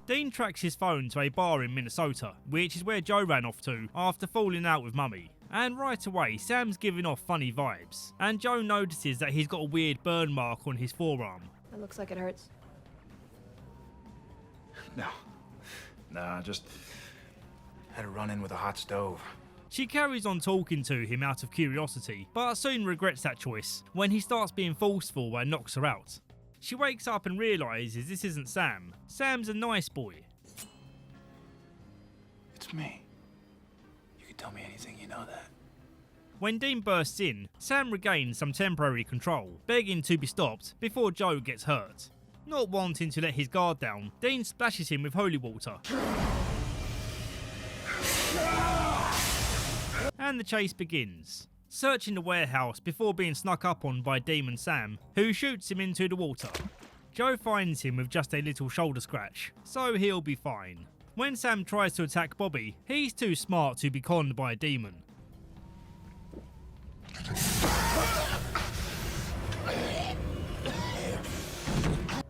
Dean tracks his phone to a bar in Minnesota, which is where Joe ran off to after falling out with Mummy. And right away, Sam's giving off funny vibes, and Joe notices that he's got a weird burn mark on his forearm. That looks like it hurts. No. Nah, just had a run-in with a hot stove. She carries on talking to him out of curiosity, but soon regrets that choice when he starts being forceful and knocks her out. She wakes up and realises this isn't Sam. Sam's a nice boy. It's me. You can tell me anything, you know that. When Dean bursts in, Sam regains some temporary control, begging to be stopped before Joe gets hurt. Not wanting to let his guard down, Dean splashes him with holy water. And the chase begins, searching the warehouse before being snuck up on by Demon Sam, who shoots him into the water. Joe finds him with just a little shoulder scratch, so he'll be fine. When Sam tries to attack Bobby, he's too smart to be conned by a demon.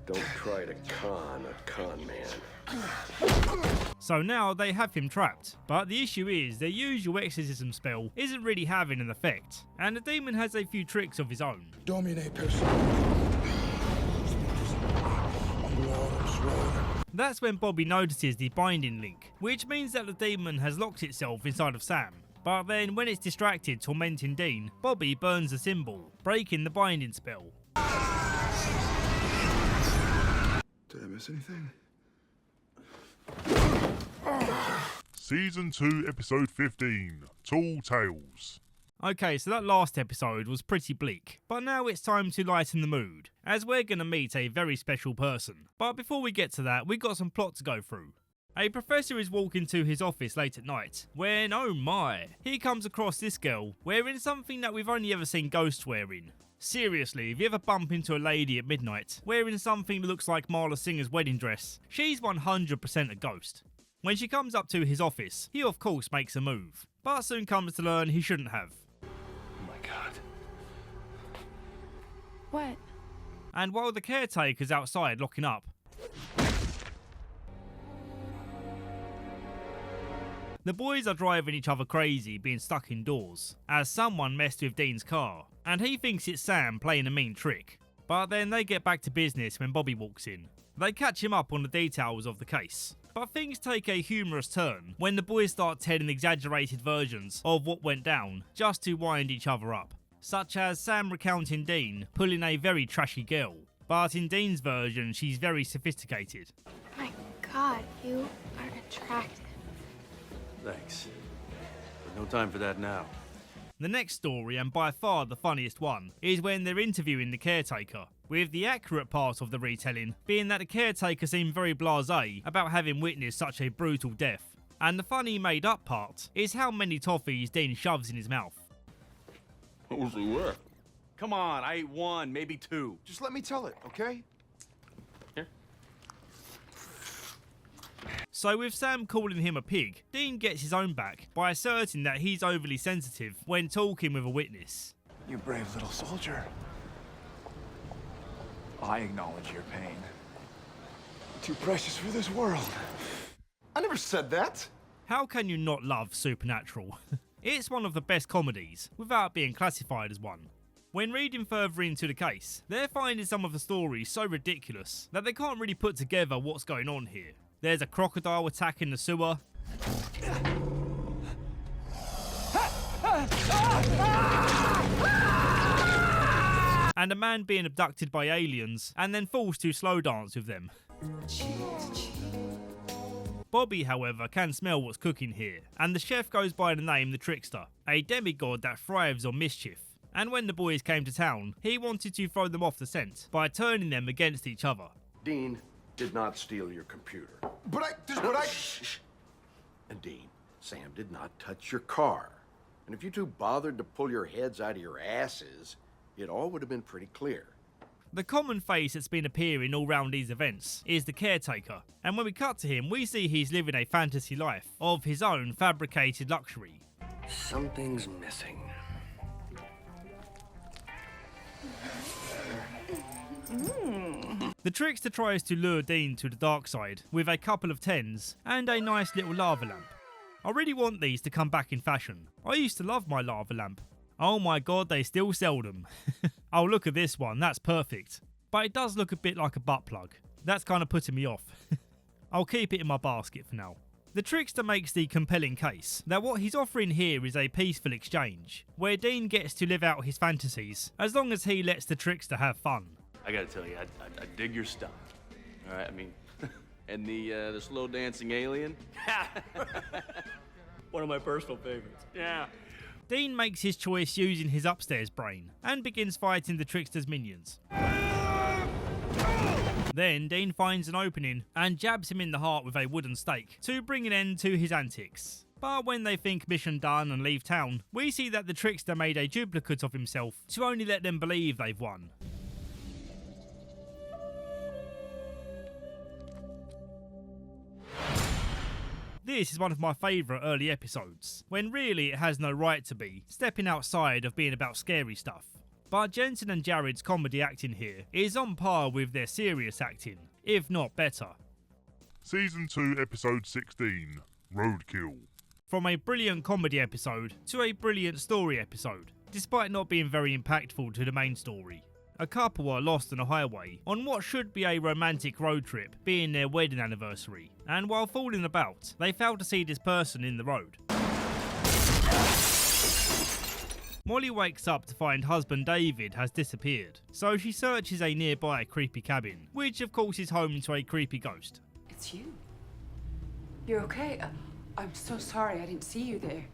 Don't try to con a con man. So now they have him trapped, but the issue is their usual exorcism spell isn't really having an effect, and the demon has a few tricks of his own. Domine person. That's when Bobby notices the binding link, which means that the demon has locked itself inside of Sam. But then when it's distracted tormenting Dean, Bobby burns the symbol, breaking the binding spell. Did I miss anything? Season 2, Episode 15, Tall Tales. Okay, so that last episode was pretty bleak, but now it's time to lighten the mood, as we're gonna meet a very special person. But before we get to that, we've got some plot to go through. A professor is walking to his office late at night, when, oh my, he comes across this girl wearing something that we've only ever seen ghosts wearing. Seriously, if you ever bump into a lady at midnight wearing something that looks like Marla Singer's wedding dress, she's 100% a ghost. When she comes up to his office, he of course makes a move, but soon comes to learn he shouldn't have. Oh my god. What? And while the caretaker's outside locking up, the boys are driving each other crazy being stuck indoors, as someone messed with Dean's car, and he thinks it's Sam playing a mean trick. But then they get back to business when Bobby walks in. They catch him up on the details of the case. But things take a humorous turn when the boys start telling exaggerated versions of what went down, just to wind each other up. Such as Sam recounting Dean pulling a very trashy girl, but in Dean's version she's very sophisticated. My God, you are attractive. Thanks. But no time for that now. The next story, and by far the funniest one, is when they're interviewing the caretaker, with the accurate part of the retelling being that the caretaker seemed very blasé about having witnessed such a brutal death. And the funny made up part is how many toffees Dean shoves in his mouth. Mostly where? Come on, I ate one, maybe two. Just let me tell it, okay? So with Sam calling him a pig, Dean gets his own back by asserting that he's overly sensitive when talking with a witness. You brave little soldier. I acknowledge your pain. Too precious for this world. I never said that. How can you not love Supernatural? It's one of the best comedies, without being classified as one. When reading further into the case, they're finding some of the stories so ridiculous that they can't really put together what's going on here. There's a crocodile attacking the sewer, and a man being abducted by aliens and then forced to slow dance with them. Bobby, however, can smell what's cooking here, and the chef goes by the name the Trickster, a demigod that thrives on mischief. And when the boys came to town, he wanted to throw them off the scent by turning them against each other. Dean did not steal your computer. Shh. And Dean, Sam did not touch your car. And if you two bothered to pull your heads out of your asses, it all would have been pretty clear. The common face that's been appearing all round these events is the caretaker, and when we cut to him, we see he's living a fantasy life of his own fabricated luxury. Something's missing. The Trickster tries to lure Dean to the dark side with a couple of tens and a nice little lava lamp. I really want these to come back in fashion. I used to love my lava lamp. Oh my god, they still sell them. Oh, look at this one, that's perfect. But it does look a bit like a butt plug. That's kind of putting me off. I'll keep it in my basket for now. The Trickster makes the compelling case that what he's offering here is a peaceful exchange, where Dean gets to live out his fantasies, as long as he lets the Trickster have fun. I gotta tell you, I dig your stuff. All right, I mean, and the slow dancing alien? One of my personal favorites. Yeah. Dean makes his choice using his upstairs brain, and begins fighting the Trickster's minions. Then Dean finds an opening and jabs him in the heart with a wooden stake to bring an end to his antics. But when they think mission done and leave town, we see that the Trickster made a duplicate of himself to only let them believe they've won. This is one of my favourite early episodes, when really it has no right to be, stepping outside of being about scary stuff. But Jensen and Jared's comedy acting here is on par with their serious acting, if not better. Season 2, Episode 16, Roadkill. From a brilliant comedy episode to a brilliant story episode, despite not being very impactful to the main story. A couple are lost on a highway on what should be a romantic road trip, being their wedding anniversary, and while fooling about, they fail to see this person in the road. Molly wakes up to find husband David has disappeared, so she searches a nearby creepy cabin, which of course is home to a creepy ghost. It's you. You're okay? I'm so sorry I didn't see you there.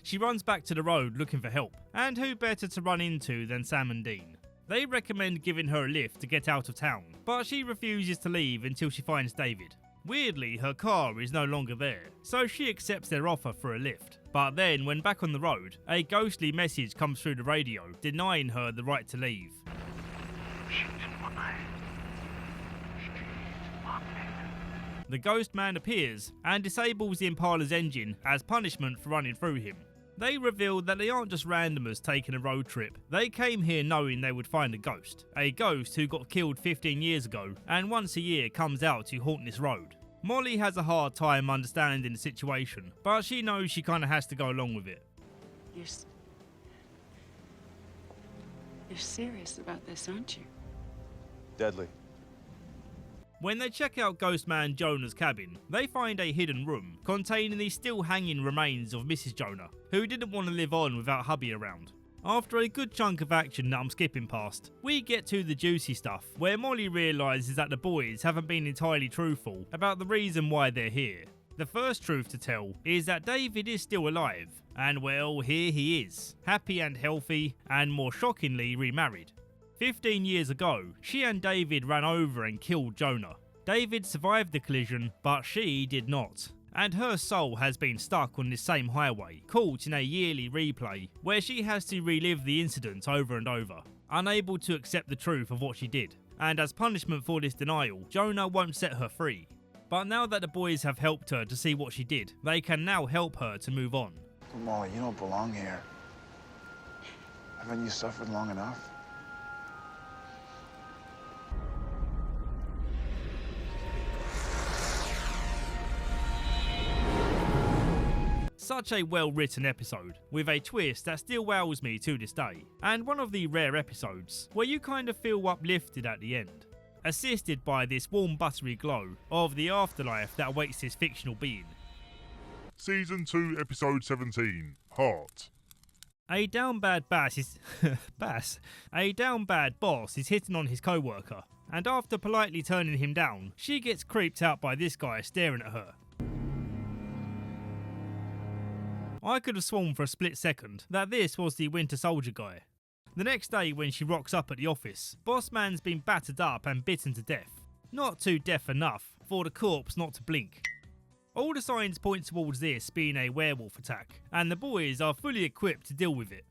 She runs back to the road looking for help, and who better to run into than Sam and Dean. They recommend giving her a lift to get out of town, but she refuses to leave until she finds David. Weirdly, her car is no longer there, so she accepts their offer for a lift. But then, when back on the road, a ghostly message comes through the radio, denying her the right to leave. The ghost man appears and disables the Impala's engine as punishment for running through him. They reveal that they aren't just randomers taking a road trip. They came here knowing they would find a ghost who got killed 15 years ago and once a year comes out to haunt this road. Molly has a hard time understanding the situation, but she knows she kinda has to go along with it. You're serious about this, aren't you? Deadly. When they check out Ghostman Jonah's cabin, they find a hidden room containing the still hanging remains of Mrs. Jonah, who didn't want to live on without hubby around. After a good chunk of action that I'm skipping past, we get to the juicy stuff, where Molly realises that the boys haven't been entirely truthful about the reason why they're here. The first truth to tell is that David is still alive, and well, here he is, happy and healthy, and more shockingly remarried. 15 years ago, she and David ran over and killed Jonah. David survived the collision, but she did not. And her soul has been stuck on this same highway, caught in a yearly replay, where she has to relive the incident over and over, unable to accept the truth of what she did. And as punishment for this denial, Jonah won't set her free. But now that the boys have helped her to see what she did, they can now help her to move on. Molly, you don't belong here. Haven't you suffered long enough? Such a well-written episode, with a twist that still wows me to this day, and one of the rare episodes where you kind of feel uplifted at the end, assisted by this warm buttery glow of the afterlife that awaits this fictional being. Season 2, Episode 17, Heart. A down bad boss is hitting on his co-worker, and after politely turning him down, she gets creeped out by this guy staring at her. I could have sworn for a split second that this was the Winter Soldier guy. The next day when she rocks up at the office, Boss Man's been battered up and bitten to death. Not too deaf enough for the corpse not to blink. All the signs point towards this being a werewolf attack, and the boys are fully equipped to deal with it.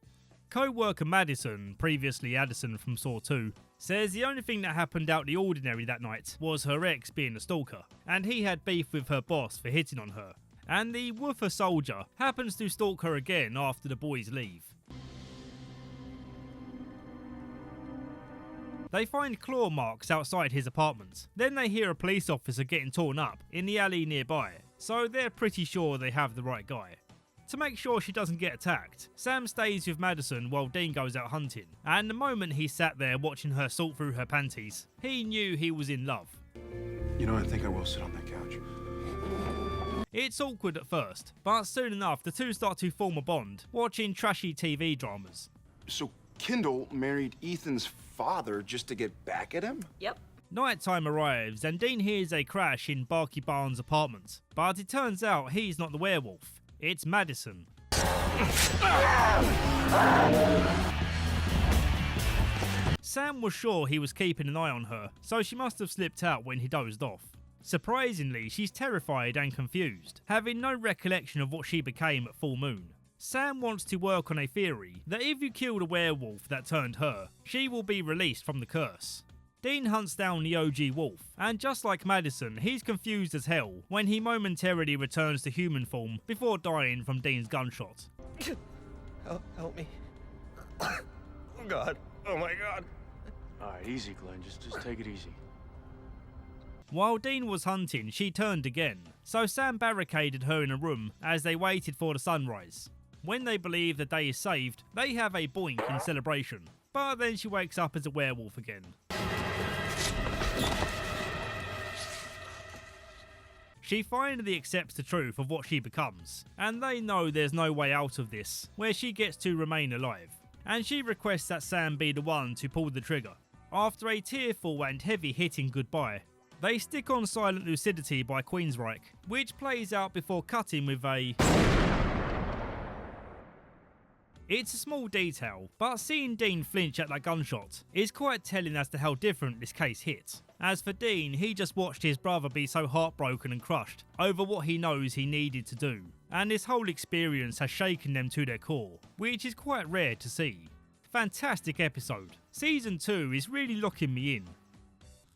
Co-worker Madison, previously Addison from Saw 2, says the only thing that happened out the ordinary that night was her ex being a stalker, and he had beef with her boss for hitting on her. And the woofer soldier happens to stalk her again after the boys leave. They find claw marks outside his apartment. Then they hear a police officer getting torn up in the alley nearby, so they're pretty sure they have the right guy. To make sure she doesn't get attacked, Sam stays with Madison while Dean goes out hunting, and the moment he sat there watching her sort through her panties, he knew he was in love. You know, I think I will sit on that couch. It's awkward at first, but soon enough the two start to form a bond, watching trashy TV dramas. So Kendall married Ethan's father just to get back at him? Yep. Nighttime arrives and Dean hears a crash in Barky Barnes' apartment, but it turns out he's not the werewolf, it's Madison. Sam was sure he was keeping an eye on her, so she must have slipped out when he dozed off. Surprisingly, she's terrified and confused, having no recollection of what she became at full moon. Sam wants to work on a theory that if you kill the werewolf that turned her, she will be released from the curse. Dean hunts down the OG wolf, and just like Madison, he's confused as hell when he momentarily returns to human form before dying from Dean's gunshot. Help me. Oh God. Oh my God. Alright, easy, Glenn. Just take it easy. While Dean was hunting, she turned again, so Sam barricaded her in a room as they waited for the sunrise. When they believe the day is saved, they have a boink in celebration, but then she wakes up as a werewolf again. She finally accepts the truth of what she becomes, and they know there's no way out of this, where she gets to remain alive, and she requests that Sam be the one to pull the trigger. After a tearful and heavy-hitting goodbye, they stick on Silent Lucidity by Queensryche, which plays out before cutting with a... It's a small detail, but seeing Dean flinch at that gunshot is quite telling as to how different this case hit. As for Dean, he just watched his brother be so heartbroken and crushed over what he knows he needed to do, and this whole experience has shaken them to their core, which is quite rare to see. Fantastic episode. Season 2 is really locking me in.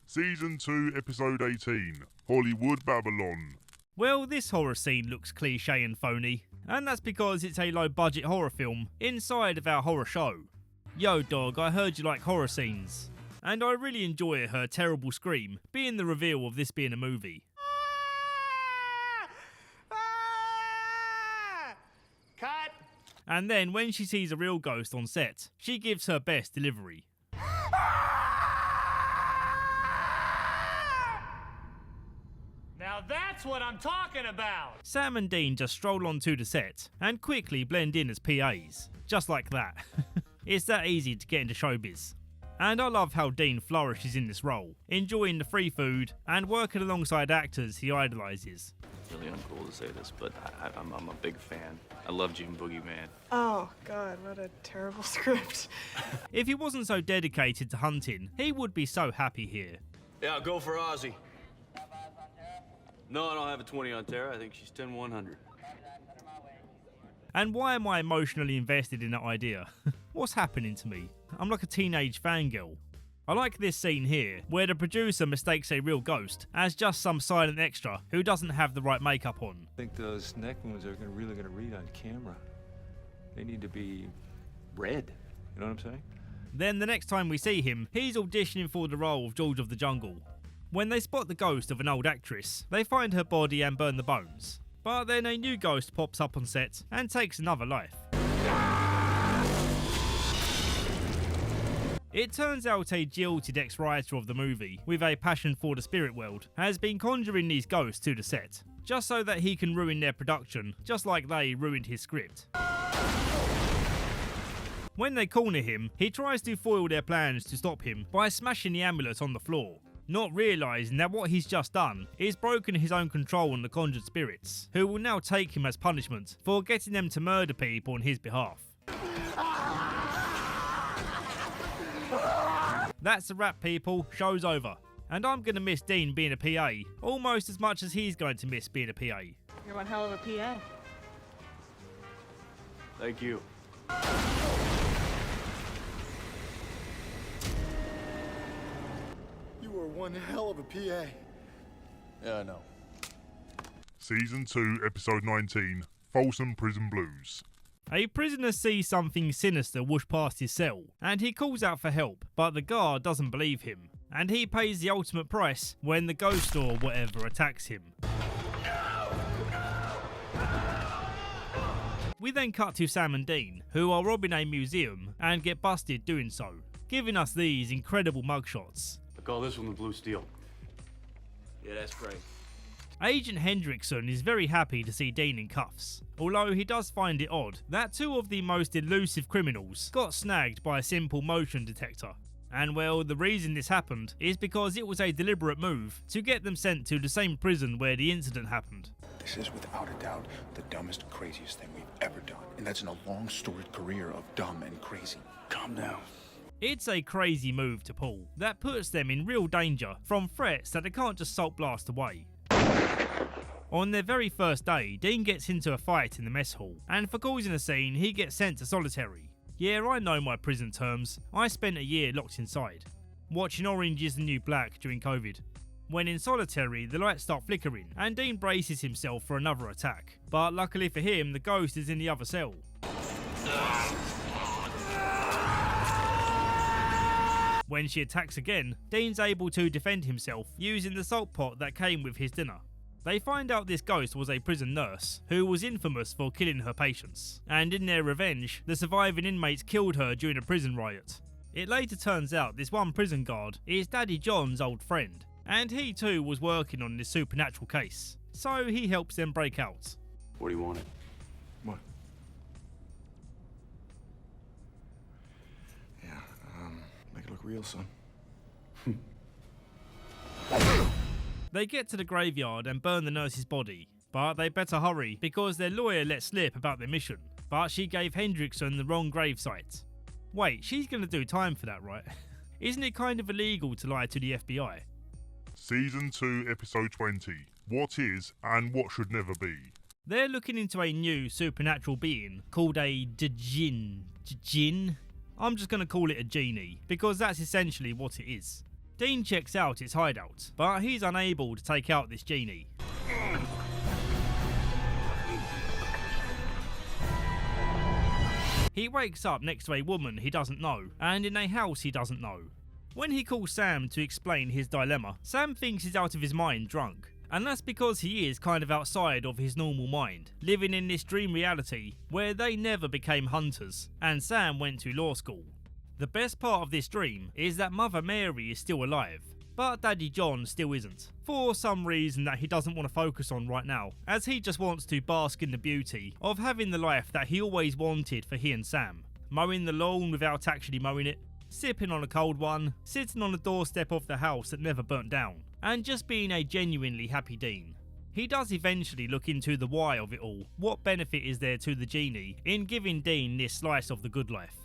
Season 2, Episode 18, Hollywood Babylon. Well, this horror scene looks cliche and phony, and that's because it's a low-budget horror film inside of our horror show. Yo dog, I heard you like horror scenes, and I really enjoy her terrible scream being the reveal of this being a movie. Cut! And then when she sees a real ghost on set, she gives her best delivery. Now that's what I'm talking about! Sam and Dean just stroll onto the set and quickly blend in as PAs. Just like that. It's that easy to get into showbiz. And I love how Dean flourishes in this role, enjoying the free food and working alongside actors he idolises. Really uncool to say this, but I'm a big fan. I love June Boogeyman. Oh, God, what a terrible script. If he wasn't so dedicated to hunting, he would be so happy here. Yeah, go for Ozzy. No, I don't have a 20 on Tara. I think she's 10-100. And why am I emotionally invested in that idea? What's happening to me? I'm like a teenage fangirl. I like this scene here, where the producer mistakes a real ghost as just some silent extra who doesn't have the right makeup on. I think those neck wounds are really going to read on camera. They need to be red. You know what I'm saying? Then the next time we see him, he's auditioning for the role of George of the Jungle. When they spot the ghost of an old actress, they find her body and burn the bones. But then a new ghost pops up on set and takes another life. It turns out a jilted ex-writer of the movie, with a passion for the spirit world, has been conjuring these ghosts to the set, just so that he can ruin their production, just like they ruined his script. When they corner him, he tries to foil their plans to stop him by smashing the amulet on the floor, not realising that what he's just done is broken his own control on the conjured spirits, who will now take him as punishment for getting them to murder people on his behalf. That's a wrap, people. Show's over. And I'm going to miss Dean being a PA, almost as much as he's going to miss being a PA. You're one hell of a PA. Thank you. You were one hell of a PA. Yeah, I know. Season 2, Episode 19, Folsom Prison Blues. A prisoner sees something sinister whoosh past his cell, and he calls out for help, but the guard doesn't believe him, and he pays the ultimate price when the ghost or whatever attacks him. We then cut to Sam and Dean, who are robbing a museum and get busted doing so, giving us these incredible mugshots. I call this one the Blue Steel. Yeah, that's great. Agent Hendrickson is very happy to see Dean in cuffs, although he does find it odd that two of the most elusive criminals got snagged by a simple motion detector. And well, the reason this happened is because it was a deliberate move to get them sent to the same prison where the incident happened. This is without a doubt the dumbest, craziest thing we've ever done. And that's in a long storied career of dumb and crazy. Calm down. It's a crazy move to pull that puts them in real danger from threats that they can't just salt blast away. On their very first day, Dean gets into a fight in the mess hall, and for causing a scene, he gets sent to solitary. Yeah, I know my prison terms. I spent a year locked inside, watching Orange is the New Black during COVID. When in solitary, the lights start flickering, and Dean braces himself for another attack. But luckily for him, the ghost is in the other cell. When she attacks again, Dean's able to defend himself using the salt pot that came with his dinner. They find out this ghost was a prison nurse who was infamous for killing her patients, and in their revenge, the surviving inmates killed her during a prison riot. It later turns out this one prison guard is Daddy John's old friend, and he too was working on this supernatural case, so he helps them break out. What do you want? What? Yeah, make it look real, son. They get to the graveyard and burn the nurse's body, but they better hurry because their lawyer let slip about their mission, but she gave Hendrickson the wrong gravesite. Wait, she's gonna do time for that, right? Isn't it kind of illegal to lie to the FBI? Season 2, Episode 20, What Is and What Should Never Be. They're looking into a new supernatural being called a djinn? I'm just gonna call it a genie, because that's essentially what it is. Dean checks out its hideout, but he's unable to take out this genie. He wakes up next to a woman he doesn't know, and in a house he doesn't know. When he calls Sam to explain his dilemma, Sam thinks he's out of his mind drunk, and that's because he is kind of outside of his normal mind, living in this dream reality where they never became hunters, and Sam went to law school. The best part of this dream is that Mother Mary is still alive, but Daddy John still isn't, for some reason that he doesn't want to focus on right now, as he just wants to bask in the beauty of having the life that he always wanted for he and Sam. Mowing the lawn without actually mowing it, sipping on a cold one, sitting on the doorstep of the house that never burnt down, and just being a genuinely happy Dean. He does eventually look into the why of it all. What benefit is there to the genie in giving Dean this slice of the good life?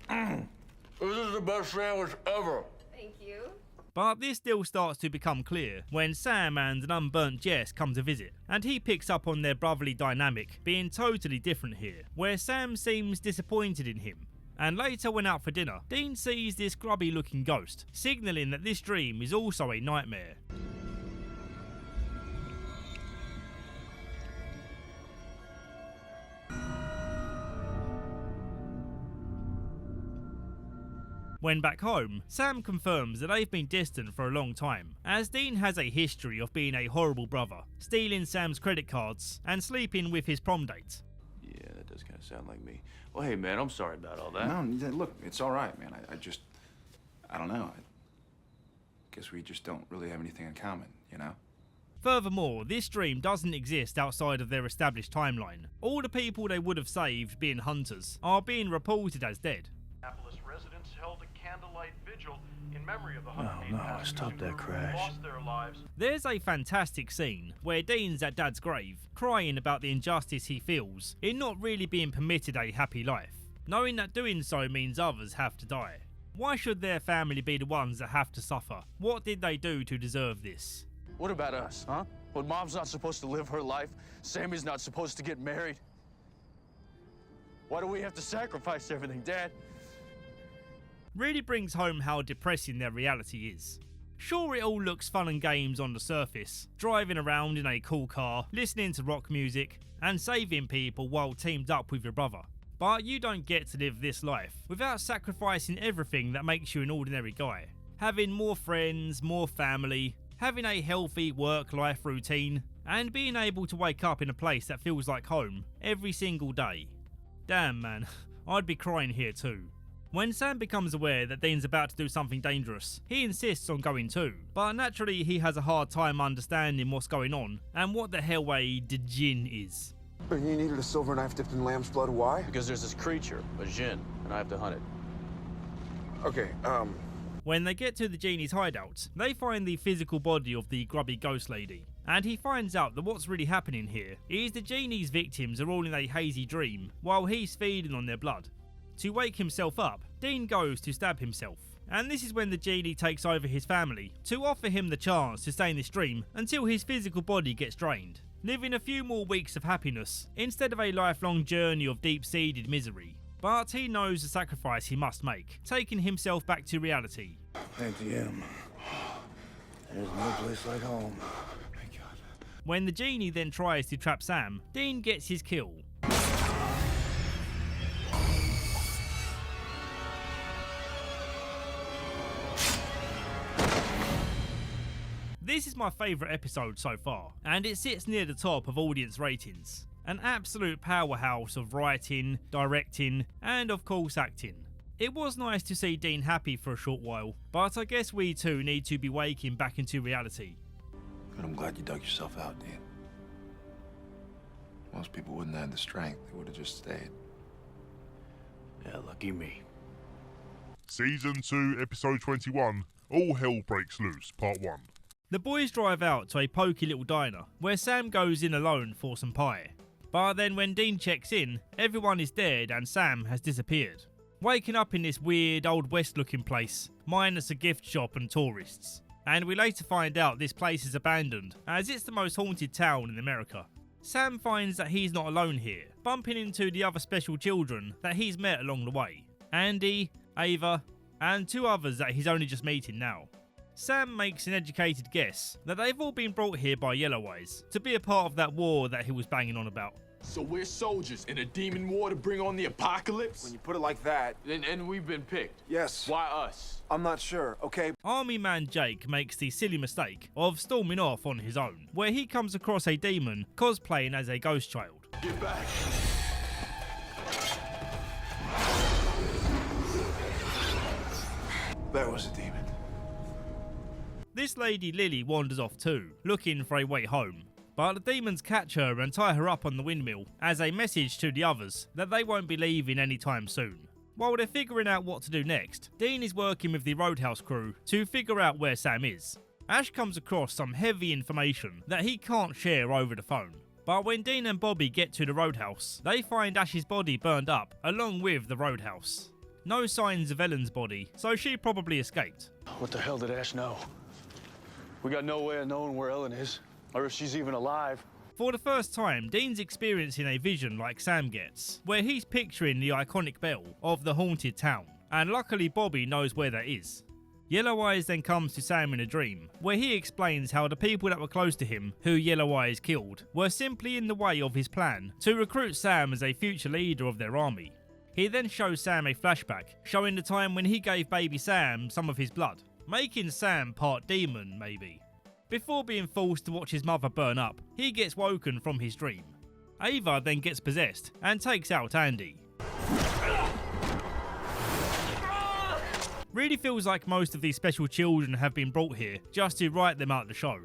This is the best sandwich ever. Thank you. But this still starts to become clear when Sam and an unburnt Jess come to visit, and he picks up on their brotherly dynamic being totally different here, where Sam seems disappointed in him. And later when out for dinner, Dean sees this grubby looking ghost, signalling that this dream is also a nightmare. When back home, Sam confirms that they've been distant for a long time, as Dean has a history of being a horrible brother, stealing Sam's credit cards and sleeping with his prom date. Yeah, that does kind of sound like me. Well, hey, man, I'm sorry about all that. No, look, it's all right, man. I don't know. I guess we just don't really have anything in common, you know? Furthermore, this dream doesn't exist outside of their established timeline. All the people they would have saved, being hunters, are being reported as dead. Residents held a candlelight vigil in memory of the Oh no, stop that crash. lost their lives. There's a fantastic scene where Dean's at Dad's grave, crying about the injustice he feels in not really being permitted a happy life, knowing that doing so means others have to die. Why should their family be the ones that have to suffer? What did they do to deserve this? What about us, huh? When Mom's not supposed to live her life, Sammy's not supposed to get married. Why do we have to sacrifice everything, Dad? Really brings home how depressing their reality is. Sure, it all looks fun and games on the surface, driving around in a cool car, listening to rock music, and saving people while teamed up with your brother. But you don't get to live this life without sacrificing everything that makes you an ordinary guy. Having more friends, more family, having a healthy work-life routine, and being able to wake up in a place that feels like home every single day. Damn man, I'd be crying here too. When Sam becomes aware that Dean's about to do something dangerous, he insists on going too, but naturally he has a hard time understanding what's going on and what the hell a djinn is. You needed a silver knife dipped in lamb's blood, why? Because there's this creature, a djinn, and I have to hunt it. Okay, When they get to the genie's hideout, they find the physical body of the grubby ghost lady, and he finds out that what's really happening here is the genie's victims are all in a hazy dream while he's feeding on their blood. To wake himself up, Dean goes to stab himself, and this is when the genie takes over his family to offer him the chance to stay in this dream until his physical body gets drained, living a few more weeks of happiness instead of a lifelong journey of deep-seated misery. But he knows the sacrifice he must make, taking himself back to reality. Thank him. There's no place like home. Thank God. When the genie then tries to trap Sam, Dean gets his kill. This is my favourite episode so far, and it sits near the top of audience ratings. An absolute powerhouse of writing, directing, and of course acting. It was nice to see Dean happy for a short while, but I guess we too need to be waking back into reality. But I'm glad you dug yourself out, Dean. Most people wouldn't have the strength, they would have just stayed. Yeah, lucky me. Season 2, Episode 21, All Hell Breaks Loose, Part 1. The boys drive out to a pokey little diner, where Sam goes in alone for some pie. But then when Dean checks in, everyone is dead and Sam has disappeared. Waking up in this weird Old West looking place, minus a gift shop and tourists. And we later find out this place is abandoned, as it's the most haunted town in America. Sam finds that he's not alone here, bumping into the other special children that he's met along the way. Andy, Ava, and 2 others that he's only just meeting now. Sam makes an educated guess that they've all been brought here by Yellow Eyes to be a part of that war that he was banging on about. So we're soldiers in a demon war to bring on the apocalypse? When you put it like that... And we've been picked. Yes. Why us? I'm not sure, okay? Army man Jake makes the silly mistake of storming off on his own, where he comes across a demon cosplaying as a ghost child. Get back. That was a demon. This lady Lily wanders off too, looking for a way home. But the demons catch her and tie her up on the windmill as a message to the others that they won't be leaving anytime soon. While they're figuring out what to do next, Dean is working with the Roadhouse crew to figure out where Sam is. Ash comes across some heavy information that he can't share over the phone. But when Dean and Bobby get to the Roadhouse, they find Ash's body burned up along with the Roadhouse. No signs of Ellen's body, so she probably escaped. What the hell did Ash know? We got no way of knowing where Ellen is, or if she's even alive. For the first time, Dean's experiencing a vision like Sam gets, where he's picturing the iconic bell of the haunted town, and luckily Bobby knows where that is. Yellow Eyes then comes to Sam in a dream, where he explains how the people that were close to him, who Yellow Eyes killed, were simply in the way of his plan to recruit Sam as a future leader of their army. He then shows Sam a flashback, showing the time when he gave baby Sam some of his blood, making Sam part demon, maybe. Before being forced to watch his mother burn up, he gets woken from his dream. Ava then gets possessed and takes out Andy. Really feels like most of these special children have been brought here just to write them out the show.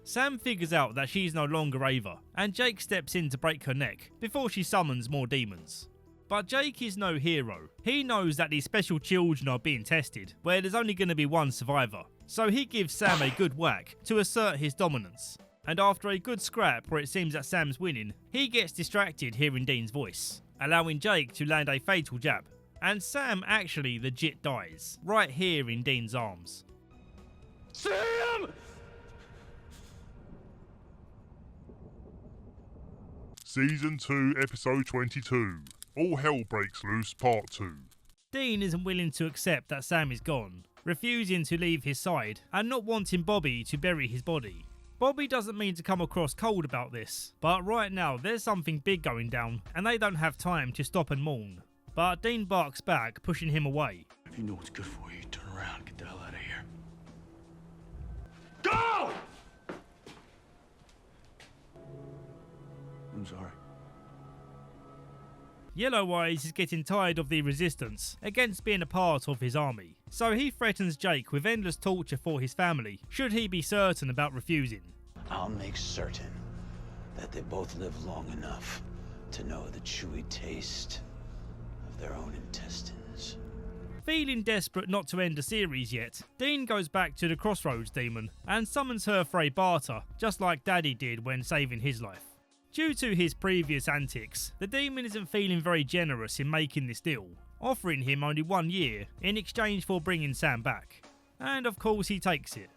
Sam figures out that she's no longer Ava, and Jake steps in to break her neck before she summons more demons. But Jake is no hero. He knows that these special children are being tested, where there's only going to be one survivor. So he gives Sam a good whack to assert his dominance. And after a good scrap where it seems that Sam's winning, he gets distracted hearing Dean's voice, allowing Jake to land a fatal jab. And Sam actually legit dies, right here in Dean's arms. Sam! Season 2, Episode 22. All Hell Breaks Loose, Part 2. Dean isn't willing to accept that Sam is gone, refusing to leave his side and not wanting Bobby to bury his body. Bobby doesn't mean to come across cold about this, but right now there's something big going down and they don't have time to stop and mourn. But Dean barks back, pushing him away. If you know what's good for you, turn around and get the hell out of here. Go! I'm sorry. Yellow Eyes is getting tired of the resistance against being a part of his army, so he threatens Jake with endless torture for his family should he be certain about refusing. I'll make certain that they both live long enough to know the chewy taste of their own intestines. Feeling desperate not to end the series yet, Dean goes back to the Crossroads demon and summons her for a barter, just like Daddy did when saving his life. Due to his previous antics, the demon isn't feeling very generous in making this deal, offering him only 1 year in exchange for bringing Sam back. And of course he takes it.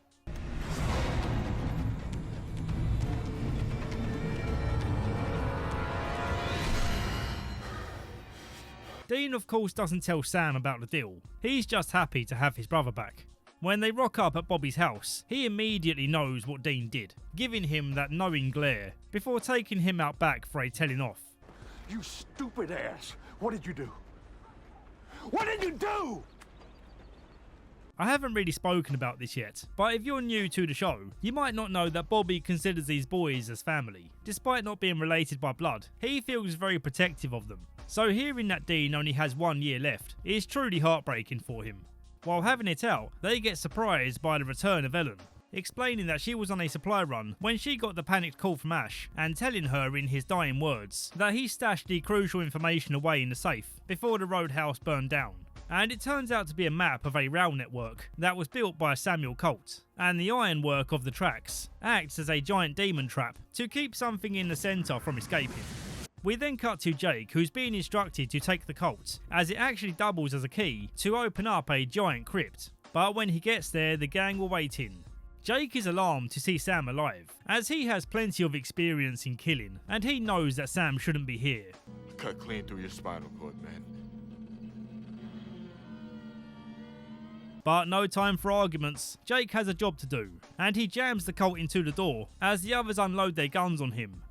Dean of course doesn't tell Sam about the deal, he's just happy to have his brother back. When they rock up at Bobby's house, he immediately knows what Dean did, giving him that knowing glare, before taking him out back for a telling off. You stupid ass! What did you do? What did you do? I haven't really spoken about this yet, but if you're new to the show, you might not know that Bobby considers these boys as family. Despite not being related by blood, he feels very protective of them. So hearing that Dean only has 1 year left is truly heartbreaking for him. While having it out, they get surprised by the return of Ellen, explaining that she was on a supply run when she got the panicked call from Ash and telling her in his dying words that he stashed the crucial information away in the safe before the roadhouse burned down. And it turns out to be a map of a rail network that was built by Samuel Colt, and the ironwork of the tracks acts as a giant demon trap to keep something in the centre from escaping. We then cut to Jake, who's being instructed to take the Colt, as it actually doubles as a key to open up a giant crypt. But when he gets there, the gang will wait in. Jake is alarmed to see Sam alive, as he has plenty of experience in killing, and he knows that Sam shouldn't be here. Cut clean through your spinal cord, man. But no time for arguments, Jake has a job to do, and he jams the Colt into the door as the others unload their guns on him.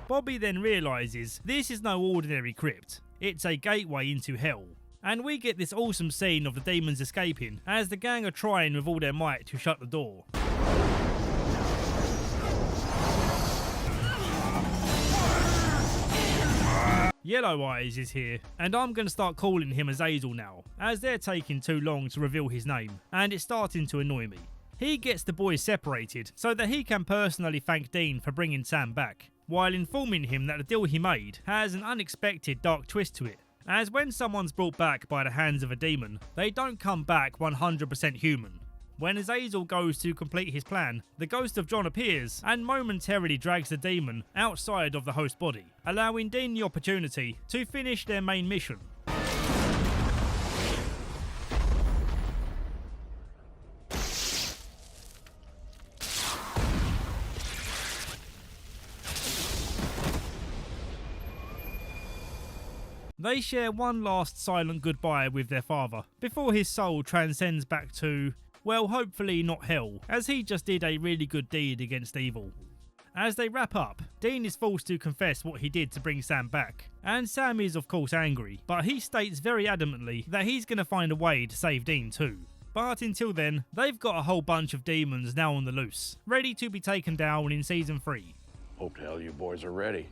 Bobby then realises this is no ordinary crypt, it's a gateway into hell. And we get this awesome scene of the demons escaping as the gang are trying with all their might to shut the door. Yellow Eyes is here, and I'm going to start calling him Azazel now, as they're taking too long to reveal his name, and it's starting to annoy me. He gets the boys separated so that he can personally thank Dean for bringing Sam back, while informing him that the deal he made has an unexpected dark twist to it, as when someone's brought back by the hands of a demon, they don't come back 100% human. When Azazel goes to complete his plan, the ghost of John appears and momentarily drags the demon outside of the host body, allowing Dean the opportunity to finish their main mission. They share one last silent goodbye with their father, before his soul transcends back to, well, hopefully not hell, as he just did a really good deed against evil. As they wrap up, Dean is forced to confess what he did to bring Sam back, and Sam is of course angry, but he states very adamantly that he's going to find a way to save Dean too. But until then, they've got a whole bunch of demons now on the loose, ready to be taken down in Season 3. Hope to hell you boys are ready,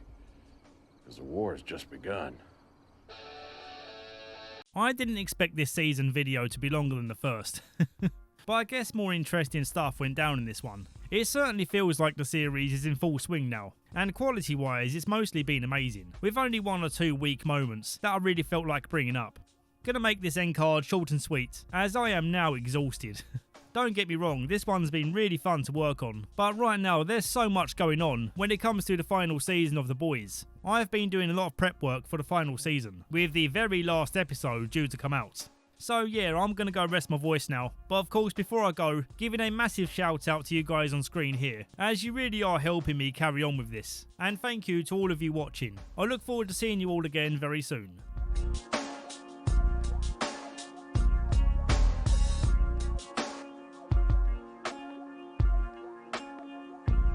because the war has just begun. I didn't expect this season video to be longer than the first, but I guess more interesting stuff went down in this one. It certainly feels like the series is in full swing now, and quality wise it's mostly been amazing, with only 1 or 2 weak moments that I really felt like bringing up. Gonna make this end card short and sweet, as I am now exhausted. Don't get me wrong, this one's been really fun to work on, but right now there's so much going on when it comes to the final season of The Boys. I've been doing a lot of prep work for the final season, with the very last episode due to come out. So yeah, I'm gonna go rest my voice now, but of course before I go, giving a massive shout out to you guys on screen here, as you really are helping me carry on with this. And thank you to all of you watching. I look forward to seeing you all again very soon.